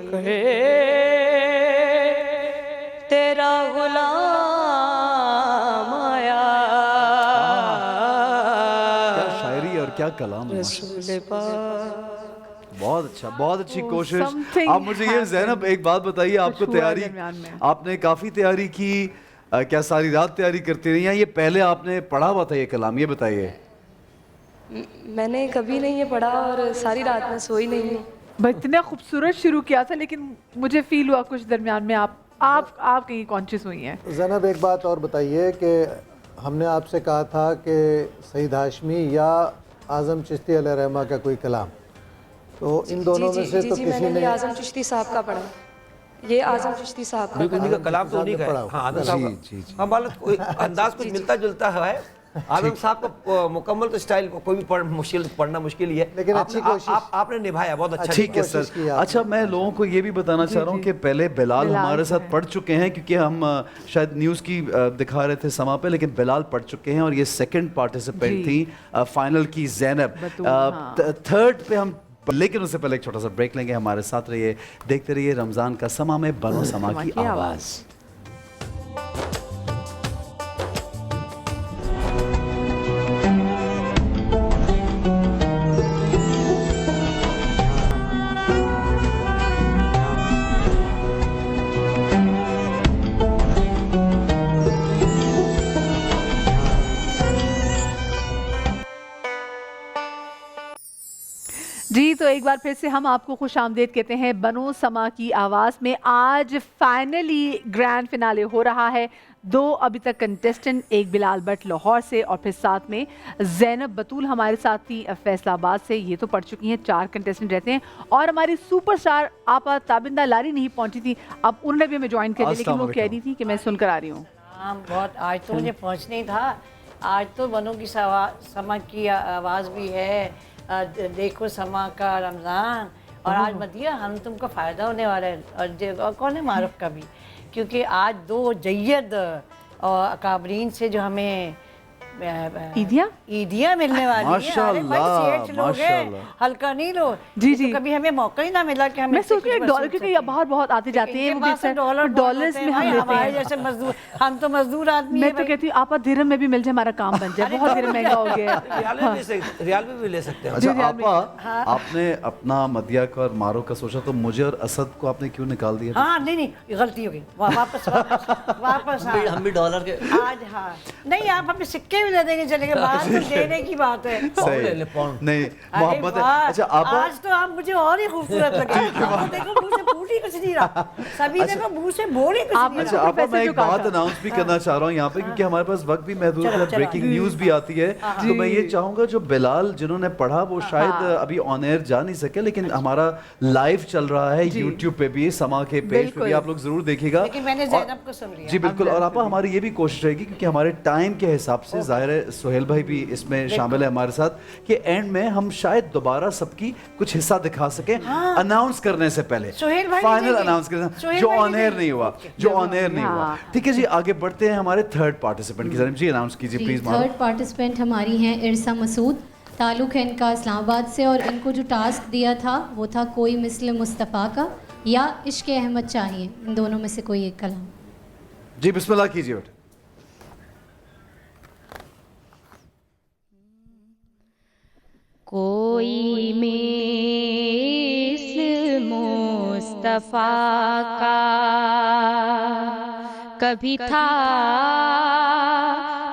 Speaker 10: کے تیرا غلام آیا.
Speaker 2: کیا شاعری اور کیا کلام.
Speaker 10: رسول پاک.
Speaker 2: بہت اچھا, بہت اچھی کوشش. آپ مجھے یہ زینب ایک بات بتائیے, آپ کو تیاری, آپ نے کافی تیاری کی, کیا ساری رات تیاری کرتی رہی ہیں, یہ پہلے آپ نے پڑھا ہوا تھا یہ کلام, یہ بتائیے.
Speaker 11: میں نے کبھی نہیں یہ پڑھا اور ساری رات میں سوئی نہیں ہوں.
Speaker 3: اتنا خوبصورت شروع کیا تھا, لیکن مجھے فیل ہوا کچھ درمیان میں آپ کہیں کانشیس ہوئی ہیں.
Speaker 12: زینب ایک بات اور بتائیے کہ ہم نے آپ سے کہا تھا کہ سعید ہاشمی یا اعظم چشتی علیہ رحمہ کا کوئی کلام, تو ان دونوں میں سے تو کسی
Speaker 11: میں نے اعظم چشتی صاحب کا پڑھا. یہ اعظم چشتی صاحب کا
Speaker 13: کلام تو نہیں کہا. ہاں انداز کچھ ملتا جلتا ہے. اعظم صاحب کا مکمل تو سٹائل کوئی بھی پڑھنا مشکل ہی ہے, لیکن اچھی کوشش آپ نے نبھایا, بہت اچھا.
Speaker 2: ٹھیک ہے سر. اچھا, میں لوگوں کو یہ بھی بتانا چاہ رہا ہوں کہ پہلے بلال ہمارے ساتھ پڑھ چکے ہیں, کیونکہ ہم شاید نیوز کی دکھا رہے تھے سما پہ, لیکن بلال پڑھ چکے ہیں اور یہ سیکنڈ پارٹیسپینٹ تھی فائنل کی زینب. تھرڈ پہ ہم, لیکن اس سے پہلے ایک چھوٹا سا بریک لیں گے. ہمارے ساتھ رہیے, دیکھتے رہیے رمضان کا سما میں بنو سما کی آواز.
Speaker 3: جی, تو ایک بار پھر سے ہم آپ کو خوش آمدید کہتے ہیں بنو سما کی آواز میں. آج فائنلی گرینڈ فنالے ہو رہا ہے. 2 ابھی تک کنٹیسٹنٹ, ایک بلال بٹ لاہور سے اور پھر ساتھ میں زینب بطول ہمارے ساتھ تھی فیصل آباد سے. یہ تو پڑھ چکی ہیں, 4 کنٹیسٹنٹ رہتے ہیں. اور ہماری سپر سٹار آپا تابندہ لاری نہیں پہنچی تھی, اب انہوں نے بھی ہمیں جوائن کر لیا, لیکن وہ کہہ رہی تھی کہ میں سن کر آ رہی ہوں.
Speaker 14: بہت, آج تو مجھے پہنچنا ہی تھا. آج تو بنو کی سما کی آواز بھی ہے, دیکھو سما کا رمضان, اور آج مدیہ ہم تم کو فائدہ ہونے والا ہے, اور کون ہے معروف کا بھی, کیونکہ آج 2 جید اکابرین سے جو ہمیں عیدیاں ملنے والی ہیں. ماشاءاللہ, لوگ ہیں, ہلکا نہیں لو. جی جی, کبھی ہمیں موقع ہی نہ ملا کہ ہم,
Speaker 3: میں سوچ رہی ہوں ڈالر, کیونکہ یہ باہر بہت آتے جاتے ہیں, ڈالرز میں ہم لیتے ہیں.
Speaker 14: جیسے مزدور, ہم تو مزدور آدمی ہیں.
Speaker 3: میں تو کہتی ہوں آپا درہم میں بھی مل جائے, ہمارا کام بن جائے, بہت درہم مہنگا ہو گیا.
Speaker 13: ریال میں بھی لے سکتے ہیں.
Speaker 2: اچھا آپا, آپ نے اپنا مدیہ کا اور مارو کا سوچا, تو مجھے اور اسد کو آپ نے کیوں نکال دیا؟
Speaker 14: ہاں نہیں, غلطی ہو گئی, واپس
Speaker 15: ہم بھی ڈالر کے
Speaker 14: آج. ہاں نہیں, آپ ہمیں سکے بھی لے دیں گے, چلے گے, بات تو دینے کی بات ہے.
Speaker 2: نہیں محبت ہے. اچھا
Speaker 14: آج تو آپ مجھے اور ہی خوبصورت لگے. دیکھو منہ سے پھوٹ ہی کچھ نہیں رہا, سبھی دیکھو منہ سے بول ہی کچھ نہیں رہا.
Speaker 2: اچھا آپا, میں ایک بات اناؤنس بھی کرنا چاہ رہا ہوں یہاں پہ, کیونکہ ہمارے پاس وقت بھی محدود ہے, بریکنگ نیوز بھی آتی ہے, تو میں یہ چاہوں گا جو بلال جنہوں نے پڑھا وہ شاید ابھی آن ایئر جا نہیں سکے, لیکن ہمارا لائیو چل رہا ہے یوٹیوب پہ بھی, سما کے پیج پہ بھی, آپ لوگ ضرور دیکھیے گا.
Speaker 14: لیکن میں نے زینب کو سن لیا.
Speaker 2: جی بالکل. اور آپا ہماری یہ بھی کوشش رہے گی, کیونکہ ہمارے ٹائم کے حساب سے ظاہر ہے سہیل بھائی بھی اس میں شامل ہے ہمارے ساتھ, کہ اینڈ میں ہم شاید دوبارہ سب کی کچھ حصہ دکھا سکیں اناؤنس کرنے سے پہلے, فائنل اناؤنس کرنے, جو آن ایئر نہیں ہوا, ٹھیک ہے جی. آگے بڑھتے ہیں ہمارے تھرڈ پارٹیسپینٹ کی طرف. جی اناؤنس کیجیے پلیز.
Speaker 8: تھرڈ پارٹیسپینٹ ہماری ہیں ارسا مسعود, تعلق ہے ان کا اسلام آباد سے, اور ان کو جو ٹاسک دیا تھا وہ تھا کوئی مثل مصطفیٰ کا یا عشق احمد چاہیے, ان دونوں میں سے کوئی ایک کلام.
Speaker 2: جی بسم اللہ کیجیے بیٹے.
Speaker 16: کوئی مثل مصطفیٰ کا کبھی تھا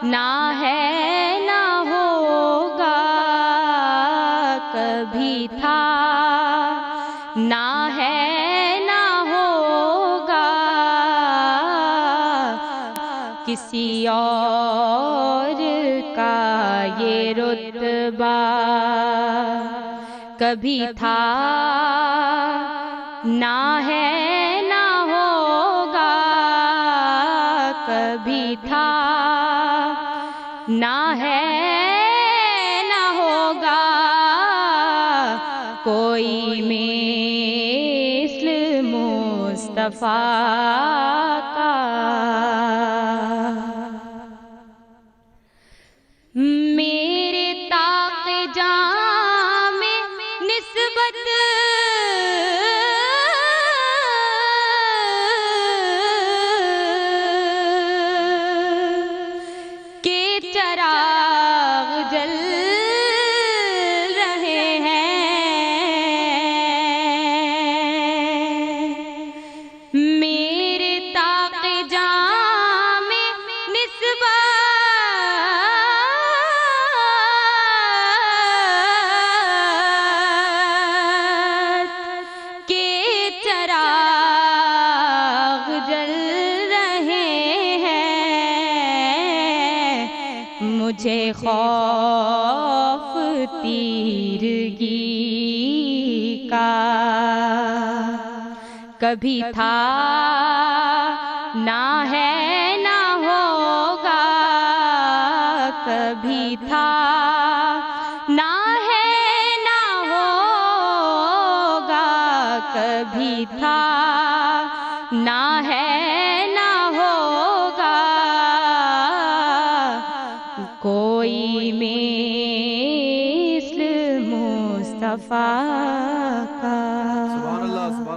Speaker 16: نہ ہے نہ ہوگا, کبھی تھا نہ ہے نہ ہوگا, کسی اور کا یہ رتبہ کبھی تھا نہ ہے نہ ہوگا, کبھی تھا نہ ہے نہ ہوگا, کوئی مثل مصطفیٰ کا. میرے طاق جاں میں نسبت مجھے خوف تیرگی کا کبھی تھا نہ ہے نہ ہوگا، کبھی تھا نہ ہے نہ ہوگا، کبھی تھا نہ ہے نہ ہوگا، کوئی مثل مصطفیٰ کا۔
Speaker 2: سبحان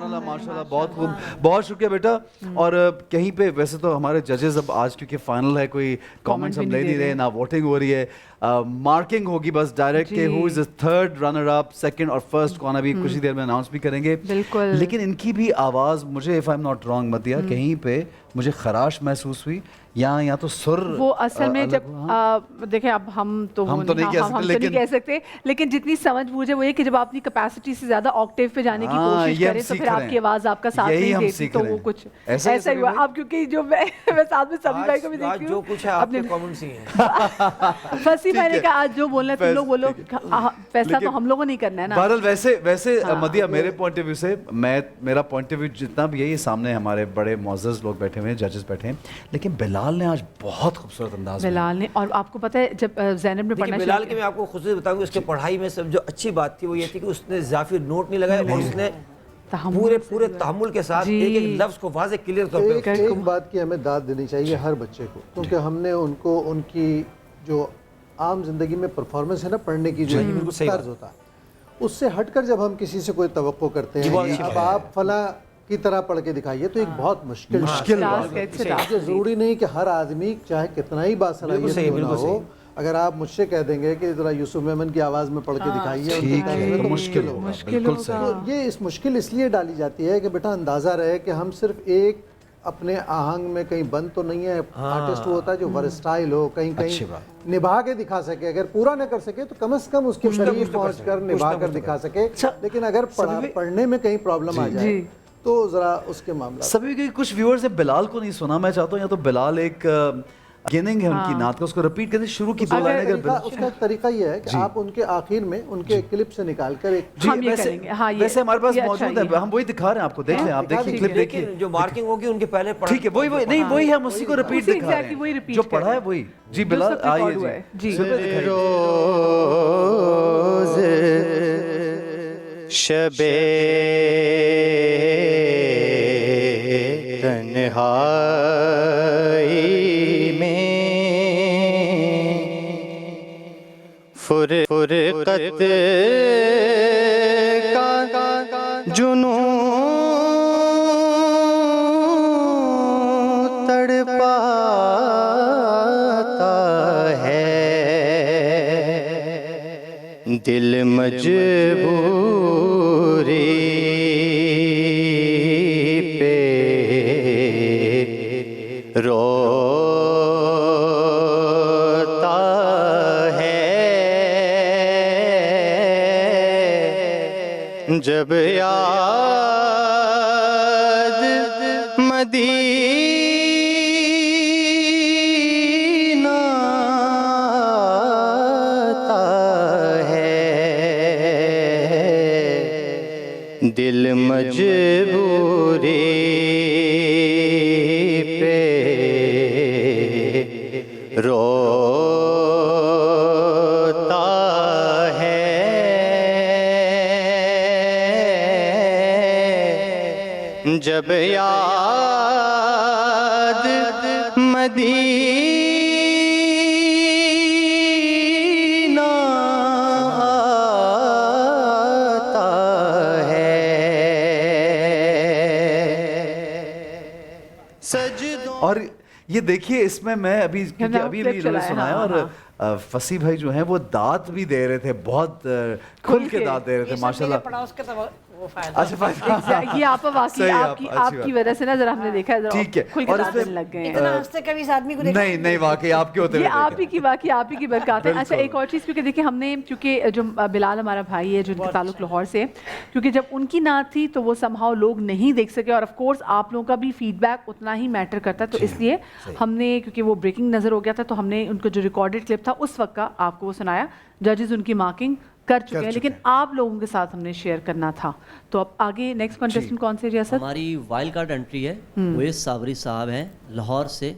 Speaker 2: اللہ ماشاءاللہ، بہت خوب، بہت شکریہ بیٹا۔ اور کہیں پہ ویسے تو ہمارے ججز اب آج کیونکہ فائنل ہے، کوئی کامنٹس ہم لے نہیں رہے، نہ ووٹنگ ہو رہی ہے، مارکنگ ہوگی بس ڈائریکٹ کہ who is third runner up, second اور فرسٹ کون ابھی کچھ ہی دیر میں اناؤنس بھی کریں گے۔
Speaker 3: بالکل،
Speaker 2: لیکن ان کی بھی آواز مجھے if I am not wrong Madiha کہیں پہ مجھے خراش محسوس ہوئی، یا تو سر
Speaker 3: وہ اصل میں جب دیکھیں اب ہم تو نہیں کہہ سکتے، لیکن جتنی سمجھ بوجھے وہ یہ کہ جب آپ اپنی کیپیسٹی سے زیادہ آکٹیو پہ جانے کی کوشش کریں تو پھر آپ کی آواز آپ کا ساتھ نہیں دیتی، تو وہ کچھ ایسا ہی ہوا۔ اب کیونکہ جو میں ساتھ میں سبھی بھائی کو بھی دیکھتی ہوں،
Speaker 13: جو کچھ ہے آپ کے کامنٹس ہی ہیں،
Speaker 3: فصیح بھائی نے کہا آج جو بولنا ہے تم لوگ بولو، فیصلہ تو ہم لوگوں نہیں کرنا ہے نا۔
Speaker 2: بہرحال ویسے مدیہ میرے پوائنٹ آف ویو سے، میرا پوائنٹ آف ویو جتنا بھی ہے، یہ سامنے ہمارے بڑے معزز لوگ بیٹھے ہوئے ہیں، ججز بیٹھے ہیں، لیکن بلال نے آج بہت خوبصورت انداز میں،
Speaker 3: بلال نے، اور آپ کو پتہ ہے جب زینب نے پڑھنا،
Speaker 13: بلال کے میں آپ کو خصوصی بتاؤں گا اس کے پڑھائی میں سب جو اچھی بات تھی وہ یہ تھی کہ اس نے اضافی نوٹ نہیں لگائے اور اس نے پورے تحمل کے ساتھ ایک ایک لفظ کو واضح کلیئر طور پہ۔
Speaker 12: ایک بات کی ہمیں داد دینی چاہیے ہر بچے کو، کیونکہ ہم نے ان کو ان کی جو عام زندگی میں پرفارمنس ہے نا، پڑھنے کی جو طرز ہوتا ہے، اس سے ہٹ کر جب ہم کسی سے کوئی توقع کرتے ہیں اب آپ فلاں کی طرح پڑھ کے دکھائیے، تو ایک بہت مشکل بات ہے۔ ضروری نہیں کہ ہر آدمی چاہے کتنا ہی باصلاحیت نہ ہو، اگر آپ مجھ سے کہہ دیں گے کہ ذرا یوسف میمن کی آواز میں پڑھ کے دکھائیے، تو مشکل ہوگا۔ یہ اس مشکل اس لیے ڈالی جاتی ہے کہ بیٹا اندازہ رہے کہ ہم صرف ایک اپنے آہنگ میں کہیں بند تو نہیں ہے، آرٹسٹ وہ ہوتا ہے جو ورسٹائل ہو، کہیں نبھا کے دکھا سکے، اگر پورا نہ کر سکے تو کم از کم اس کے قریب پہنچ کر نبھا کر دکھا سکے، لیکن اگر پڑھنے میں کہیں پرابلم آ جائے تو ذرا اس کے معاملہ۔
Speaker 2: سبھی کے کچھ ویورز نے بلال کو نہیں سنا، میں چاہتا ہوں یا تو بلال ایک گیننگ ہے ان کی نعت کا، اس کو ریپیٹ کریں، شروع کی دو لائنیں۔
Speaker 12: اس کا طریقہ یہ ہے کہ آپ ان کے آخر میں ان کے کلپ سے نکال کر ایک،
Speaker 2: ویسے ہمارے پاس موجود ہے، ہم وہی دکھا رہے ہیں آپ کو، دیکھ لیں، آپ دیکھیں کلپ دیکھیں،
Speaker 13: جو مارکنگ ہوگی ان کے پہلے پڑھا،
Speaker 2: ٹھیک ہے، وہی نہیں وہی ہم اسی کو ریپیٹ دکھا رہے ہیں، جو پڑھا ہے وہی۔ جی بلال آئیے جی۔
Speaker 9: روز شب تنہائی میں فرقت کا جنون تڑپاتا ہے، دل مجبوری پہ روتا ہے، جب یاد مدینہ آتا ہے، دل مجبوری پہ روتا ہے، جب یاد مدینہ آتا ہے،
Speaker 2: اور یہ دیکھیے اس میں ابھی انہوں نے سنایا، اور فصیح بھائی جو ہیں وہ دانت بھی دے رہے تھے، بہت کھل کے دانت دے رہے تھے ماشاءاللہ۔
Speaker 3: یہ آپ کی وجہ سے نا ذرا ہم نے دیکھا ہے
Speaker 2: ٹھیک ہے
Speaker 3: کھل کے ہنسنے لگ گئے
Speaker 14: اتنا ہنستے کبھی اس آدمی کو دیکھا
Speaker 2: نہیں واقعی آپ کے ہوتے
Speaker 3: یہ آپ ہی کی برکات ہے. اچھا ایک اور چیز کیونکہ دیکھیں ہم نے کیونکہ جو بلال ہمارا بھائی ہے جو ان کا تعلق لاہور سے ہے, کیونکہ جب ان کی نعت تھی تو وہ سمہاؤ لوگ نہیں دیکھ سکے, اور آف کورس آپ لوگوں کا بھی فیڈ بیک اتنا ہی میٹر کرتا ہے, تو اس لیے ہم نے کیونکہ وہ بریکنگ نظر ہو گیا تھا تو ہم نے ان کو جو ریکارڈڈ کلپ تھا اس وقت کا آپ کو وہ سنایا. ججز ان کی مارکنگ کر چکے ہیں لیکن آپ لوگوں کے ساتھ ہم نے شیئر کرنا تھا. تو اب آگے نیکسٹ کنٹیسٹنٹ کون سے ریاست؟
Speaker 15: ہماری وائلڈ کارڈ انٹری ہے وہ صابری صاحب ہیں لاہور سے,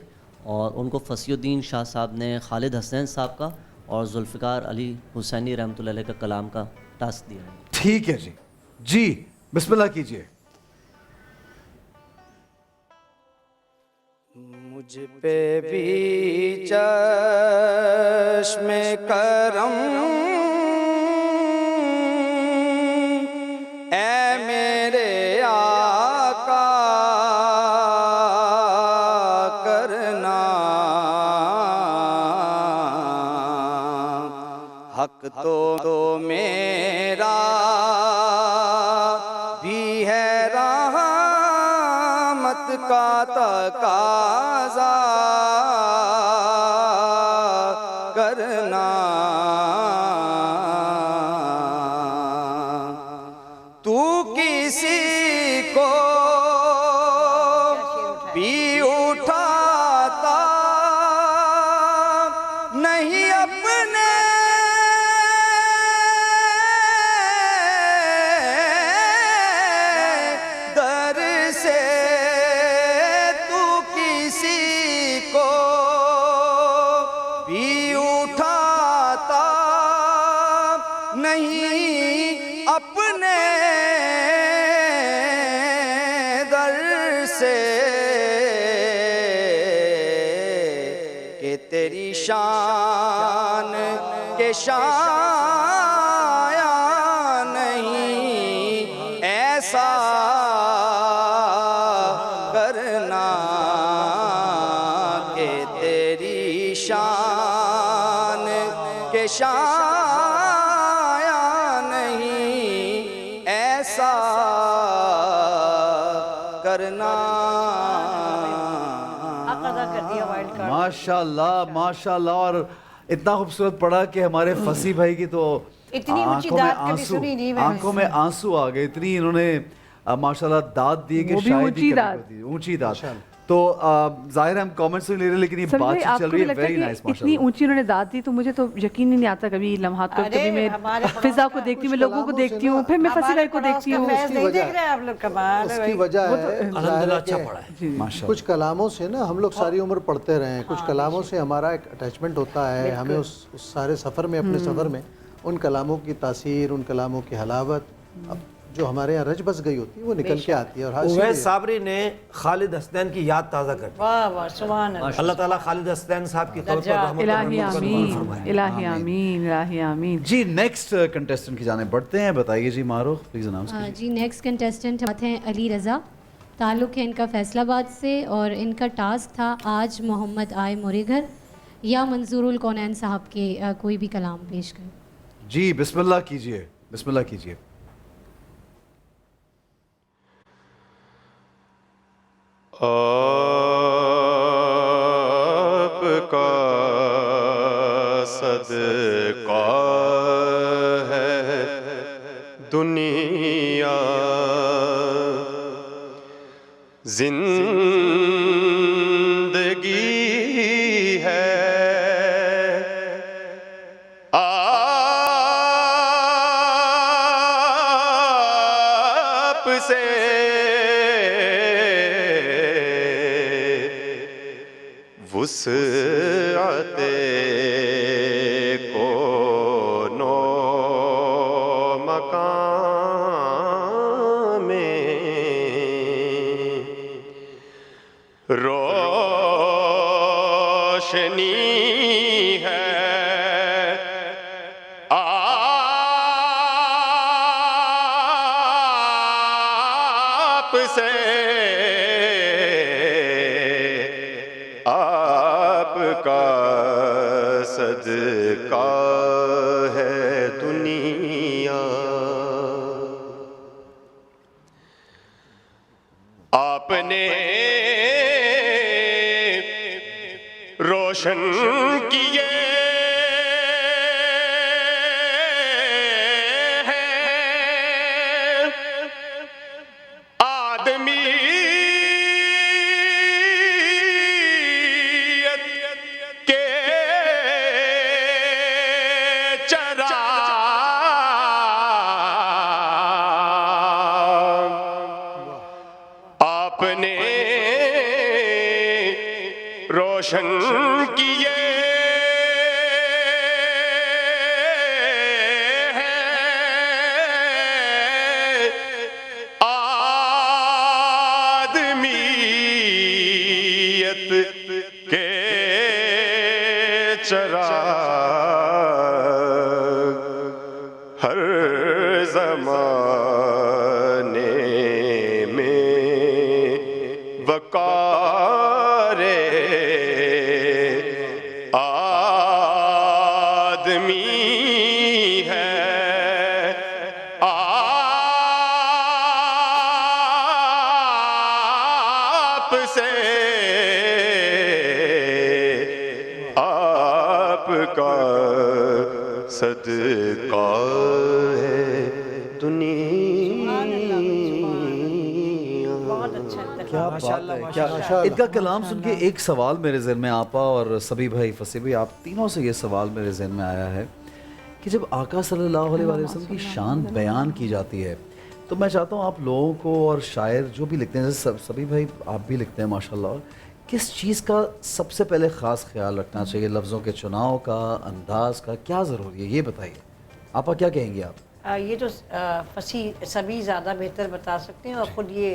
Speaker 15: اور ان کو فصیح الدین شاہ صاحب نے خالد حسین صاحب کا اور ذوالفقار علی حسینی رحمۃ اللہ علیہ کا کلام کا ٹاسک دیا ہے.
Speaker 2: ٹھیک ہے جی بسم اللہ کیجئے.
Speaker 1: مجھ پہ بھی چشم کرم اے میرے آقا کرنا, حق تو میرا بھی ہے رحمت کا تقاضا کرنا, تو کسی کو بھی اٹھاتا نہیں اپنے در سے, تو کسی کو بھی اٹھاتا نہیں اپنے در سے, کہ تیری شان کے شایا نہیں ایسا کرنا, کہ تیری شان کے شایا نہیں ایسا کرنا.
Speaker 2: ماشاء اللہ اور اتنا خوبصورت پڑھا کہ ہمارے فصیح بھائی کی تو آنکھوں میں آنسو آ گئے, اتنی انہوں نے ماشاءاللہ داد دی کہ اونچی داد. تو ظاہر ہے ہم کامنٹس نہیں لے رہے لیکن یہ بات چل رہی ہے ویری نائس.
Speaker 3: اتنی اونچی انہوں نے داد دی تو مجھے تو یقین ہی نہیں آتا کبھی لمحات کو, کبھی میں فضا کو دیکھتی ہوں, میں لوگوں کو دیکھتی ہوں, پھر میں فصیح بھائی کو دیکھتی ہوں.
Speaker 12: اس کی وجہ ہے کچھ کلاموں سے نا ہم لوگ ساری عمر پڑھتے رہے ہیں, کچھ کلاموں سے ہمارا ایک اٹیچمنٹ ہوتا ہے, ہمیں اس سارے سفر میں اپنے سفر میں ان کلاموں کی تاثیر, ان کلاموں کی حلاوت جو ہمارے یہاں رچ بس گئی ہوتی ہے وہ نکل کے آتی ہے. اور
Speaker 13: اویس صابری نے خالد حسنین کی یاد تازہ کر دی.
Speaker 14: واہ واہ سبحان اللہ.
Speaker 13: اللہ تعالیٰ خالد حسنین صاحب کی قبر پر رحمت
Speaker 3: الہی آمین, الہی آمین, الہی آمین.
Speaker 2: جی نیکسٹ کنٹیسٹنٹ کی جانب بڑھتے ہیں. بتائیے جی معروف پلیز اناؤنس کیجیے.
Speaker 8: جی نیکسٹ کنٹیسٹنٹ ہیں علی رضا, تعلق ہے ان کا فیصل آباد سے, اور ان کا ٹاسک تھا آج محمد آئے مورے گھر یا منظور الکونین صاحب کے کوئی بھی کلام پیش کریں.
Speaker 2: جی بسم اللہ کیجیے, بسم اللہ کیجیے.
Speaker 17: آپ کا صدقہ ہے دنیا زندگی ہے آپ سے وسعت کون و مکان میں روشنی ہے آپ سے آپ کا صدقہ ہے دنیا. آپ نے روشن کیے روشن کیے ہیں آدمیت کے چراغ ہر زمانے میں وقار آدمی ہے آپ سے آپ کا صدقہ ہے دنیا.
Speaker 2: کیا بات ہے, کیا ان کا کلام سن کے ایک سوال میرے ذہن میں آپا اور سبھی بھائی فصیح بھائی آپ تینوں سے یہ سوال میرے ذہن میں آیا ہے کہ جب آقا صلی اللہ علیہ وسلم کی شان بیان کی جاتی ہے تو میں چاہتا ہوں آپ لوگوں کو اور شاعر جو بھی لکھتے ہیں سبھی بھائی آپ بھی لکھتے ہیں ماشاءاللہ, کس چیز کا سب سے پہلے خاص خیال رکھنا چاہیے؟ لفظوں کے چناؤ کا, انداز کا, کیا ضروری ہے یہ بتائیے. آپا کیا کہیں گے آپ؟
Speaker 14: یہ تو فصیح سبھی زیادہ بہتر بتا سکتے ہیں, اور خود یہ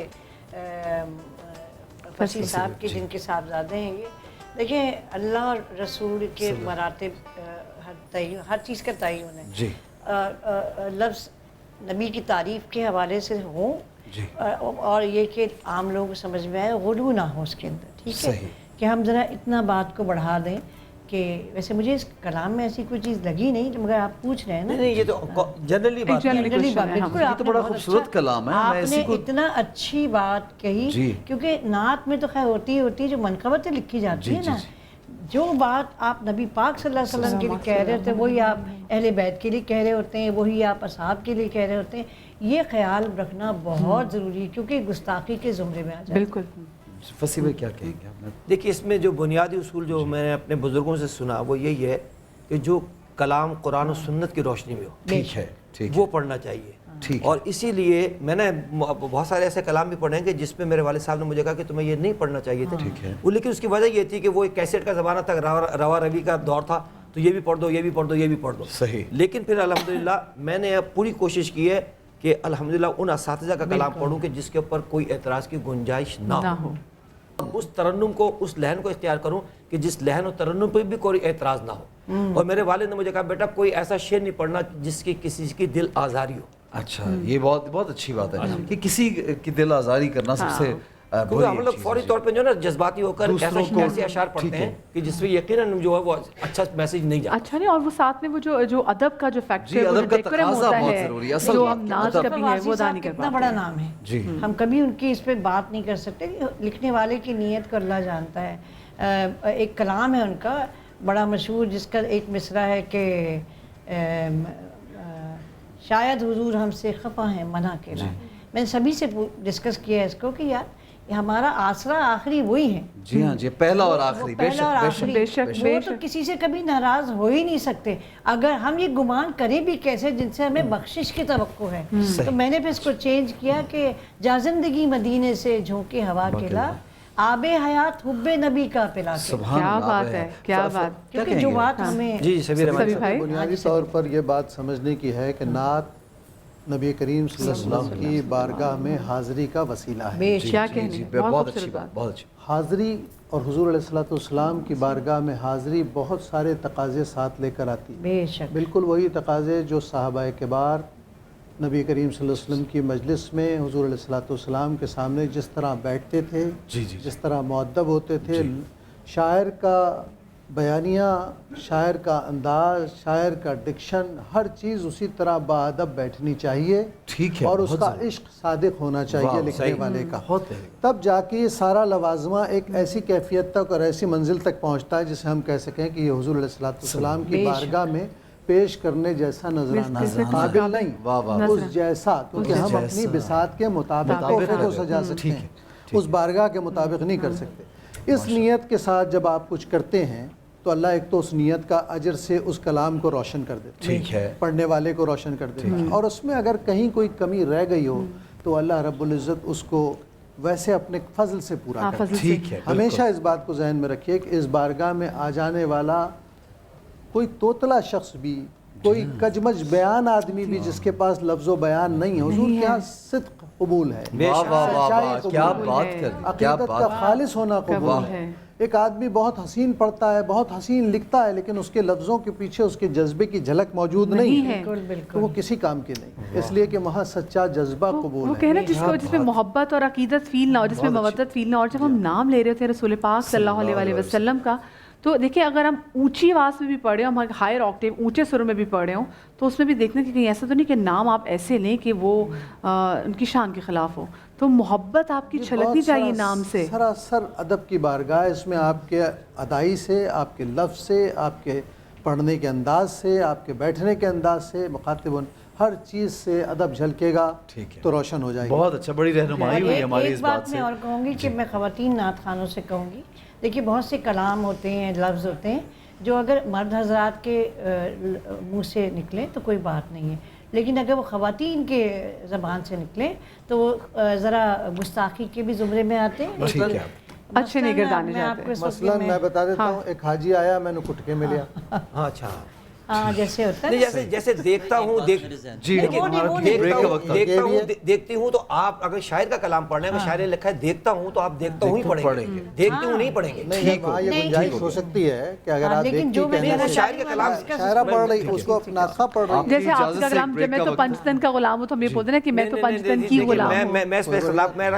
Speaker 14: فصیح صاحب کے جن کے صاحبزادے ہیں یہ دیکھیں اللہ اور رسول کے مراتب ہر چیز کا تعین ہے.
Speaker 2: جی
Speaker 14: لفظ نبی کی تعریف کے حوالے سے ہوں اور یہ کہ عام لوگوں کو سمجھ میں آئے, غلو نہ ہو اس کے اندر, ٹھیک ہے, کہ ہم ذرا اتنا بات کو بڑھا دیں کہ ویسے مجھے اس کلام میں ایسی کوئی چیز لگی نہیں مگر آپ پوچھ رہے ہیں نا.
Speaker 13: نہیں یہ تو جنرلی بات ہے,
Speaker 2: یہ تو بڑا خوبصورت کلام ہے.
Speaker 14: آپ نے اتنا اچھی بات کہی کیونکہ نعت میں تو خیر ہوتی ہے جو منقبتیں لکھی جاتی ہیں نا, جو بات آپ نبی پاک صلی اللہ علیہ وسلم کے لیے کہہ رہے ہوتے ہیں وہی آپ اہل بیت کے لیے کہہ رہے ہوتے ہیں, وہی آپ اصحاب کے لیے کہہ رہے ہوتے ہیں. یہ خیال رکھنا بہت ضروری ہے کیونکہ گستاخی کے زمرے میں آ جاتا ہے.
Speaker 3: بالکل.
Speaker 2: فصیح بھائی کیا کہیں گے آپ نے؟
Speaker 13: دیکھیے اس میں جو بنیادی اصول جو میں نے اپنے بزرگوں سے سنا وہ یہی ہے کہ جو کلام قرآن و سنت کی روشنی میں ہو
Speaker 2: ٹھیک ہے
Speaker 13: وہ پڑھنا چاہیے. اور اسی لیے میں نے بہت سارے ایسے کلام بھی پڑھے ہیں کہ جس میں میرے والد صاحب نے مجھے کہا کہ تمہیں یہ نہیں پڑھنا چاہیے تھا, وہ لیکن اس کی وجہ یہ تھی کہ وہ ایک کیسٹ کا زمانہ تھا, روا روی کا دور تھا, تو یہ بھی پڑھ دو, یہ بھی پڑھ دو, یہ بھی پڑھ دو.
Speaker 2: صحیح.
Speaker 13: لیکن پھر الحمدللہ میں نے اب پوری کوشش کی ہے کہ الحمدللہ ان اساتذہ کا کلام پڑھوں کہ جس کے اوپر کوئی اعتراض کی گنجائش نہ ہو, اس ترنم کو, اس لہن کو اختیار کروں کہ جس لہن و ترنم پہ بھی کوئی اعتراض نہ ہو. اور میرے والد نے مجھے کہا بیٹا کوئی ایسا شعر نہیں پڑھنا جس کی کسی کی دل آزاری ہو.
Speaker 2: اچھا, یہ بہت اچھی بات ہے کہ کسی کی دل آزاری کرنا سب سے
Speaker 13: کیونکہ ہم لوگ فوری طور پہ جو نا جذباتی ہو کر ایسے اشعار پڑھتے ہیں کہ جس میں یقیناً جو ہے وہ اچھا میسیج نہیں جاتا.
Speaker 3: اچھا نہیں, اور وہ ساتھ میں وہ جو ادب کا جو فیکٹر ہے, وہ جو ڈیکورم ہوتا ہے, جو ہم ناز کبھی ہے وہ ادا نہیں کر پاتے.
Speaker 14: اتنا بڑا نام ہے, ہم کبھی ان کی اس پہ بات نہیں کر سکتے. لکھنے والے کی نیت کو اللہ جانتا ہے. ایک کلام ہے ان کا بڑا مشہور جس کا ایک مصرع ہے کہ شاید حضور ہم سے خفا ہیں منع کے لا. میں نے سبھی سے ڈسکس کیا ہے اس کو کہ یار ہمارا آسرا آخری وہی ہے.
Speaker 2: جی ہاں جی, پہلا اور آخری.
Speaker 14: بے شک وہ تو کسی سے کبھی ناراض ہو ہی نہیں سکتے. اگر ہم یہ گمان کریں بھی کیسے جن سے ہمیں بخشش کی توقع ہے. تو میں نے پھر اس کو چینج کیا کہ جا زندگی مدینے سے جھونکے ہوا کے لا, آب حیات حب نبی کا پلا.
Speaker 3: کیا بات ہے, کیا بات.
Speaker 14: کیونکہ جو بات ہمیں
Speaker 12: بنیادی طور پر یہ بات سمجھنے کی ہے کہ نعت نبی کریم صلی اللہ علیہ وسلم کی بارگاہ میں حاضری کا وسیلہ ہے.
Speaker 2: بہت اچھی بات, بہت اچھی.
Speaker 12: حاضری اور حضور علیہ السلام کی بارگاہ میں حاضری بہت سارے تقاضے ساتھ لے کر آتی.
Speaker 14: بے شک
Speaker 12: بالکل وہی تقاضے جو صحابہ کبار نبی کریم صلی اللہ علیہ وسلم کی مجلس میں حضور علیہ السلام کے سامنے جس طرح بیٹھتے تھے, جس طرح مؤدب ہوتے تھے, شاعر کا بیانیہ، شاعر کا انداز، شاعر کا ڈکشن، ہر چیز اسی طرح باادب بیٹھنی چاہیے،
Speaker 2: ٹھیک ہے،
Speaker 12: اور اس کا عشق صادق ہونا چاہیے لکھنے والے کا، تب جا کے یہ سارا لوازمہ ایک ایسی کیفیت تک اور ایسی منزل تک پہنچتا ہے جسے ہم کہہ سکیں کہ یہ حضور علیہ السلام کی بارگاہ میں پیش کرنے جیسا نظرانہ قابل نہیں، اس جیسا، کیونکہ ہم اپنی بساط کے مطابق تحفے کو سجا سکتے ہیں، اس بارگاہ کے مطابق نہیں کر سکتے۔ اس نیت کے ساتھ جب آپ کچھ کرتے ہیں تو اللہ ایک تو اس نیت کا اجر سے اس کلام کو روشن کر دیتا ہے، پڑھنے والے کو روشن کر دیتا ہے، اور اس میں اگر کہیں کوئی کمی رہ گئی ہو تو اللہ رب العزت اس کو ویسے اپنے فضل سے پورا کرتا ہے۔ ہمیشہ اس بات کو ذہن میں رکھیے کہ اس بارگاہ میں آ جانے والا کوئی توتلا شخص بھی، کوئی کجمج بیان آدمی بھی جس کے پاس لفظ و بیان نہیں ہے، حضور کے ہاں صدق قبول ہے، سچائی قبول ہے، عقیدت کا خالص ہونا قبول ہے۔ ایک آدمی بہت حسین پڑھتا ہے، بہت حسین لکھتا ہے، لیکن اس کے لفظوں کے پیچھے اس کے جذبے کی جھلک موجود نہیں ہے تو وہ کسی کام کے نہیں، اس لیے کہ وہاں سچا جذبہ قبول ہے۔
Speaker 3: وہ کہنا جس میں محبت اور عقیدت فیل نہ ہو، جس میں مودت فیل نہ ہو، اور جب ہم نام لے رہے ہوتے ہیں رسول پاک صلی اللہ علیہ وسلم کا، تو دیکھیں اگر ہم اونچی آواز میں بھی پڑھ رہے ہوں، ہم ہائر آکٹیو اونچے سروں میں بھی پڑھ رہے ہوں، تو اس میں بھی دیکھنا کہ کہیں ایسا تو نہیں کہ نام آپ ایسے لیں کہ وہ ان کی شان کے خلاف ہو، تو محبت آپ کی چھلکنی چاہیے نام سے۔
Speaker 12: سراسر ادب کی بارگاہ، اس میں آپ کے ادائی سے، آپ کے لفظ سے، آپ کے پڑھنے کے انداز سے، آپ کے بیٹھنے کے انداز سے، مخاطبن ہر چیز سے ادب جھلکے گا تو روشن ہو جائے گا۔
Speaker 2: بہت اچھا، بڑی رہنمائی ہوئی ہماری اس بات سے۔
Speaker 14: ایک بات میں اور کہوں گی کہ میں خواتین نعت خوانوں سے کہوں گی، دیکھیے بہت سے کلام ہوتے ہیں، لفظ ہوتے ہیں جو اگر مرد حضرات کے منہ سے نکلیں تو کوئی بات نہیں ہے، لیکن اگر وہ خواتین کے زبان سے نکلیں تو وہ ذرا گستاخی کے بھی زمرے میں آتے ہیں،
Speaker 3: اچھے نہیں گردانے جاتے۔
Speaker 12: مثلا میں بتا دیتا ہوں، ایک حاجی آیا، میں نے کٹکے میں لیا،
Speaker 13: ہاں اچھا،
Speaker 14: جیسے ہوتا ہے
Speaker 13: جیسے دیکھتا ہوں دیکھتی ہوں تو آپ اگر شاعر کا کلام پڑھ رہے ہیں، شاعر نے لکھا ہے دیکھتا ہوں تو آپ دیکھتا ہوں ہی پڑھیں گے، دیکھتے ہوں نہیں پڑھیں گے۔
Speaker 12: یہ گنجائش ہو سکتی ہے کہ اگر آپ
Speaker 13: شاعر کا کلام
Speaker 12: شاعرہ پڑھ رہی اس کو ناطقہ پڑھ رہی،
Speaker 3: جیسے آپ کا کلام جب میں تو پنجتن کا غلام ہوں تو ہم یہ بولتے ہیں کہ میں تو پنجتن کی غلام ہوں،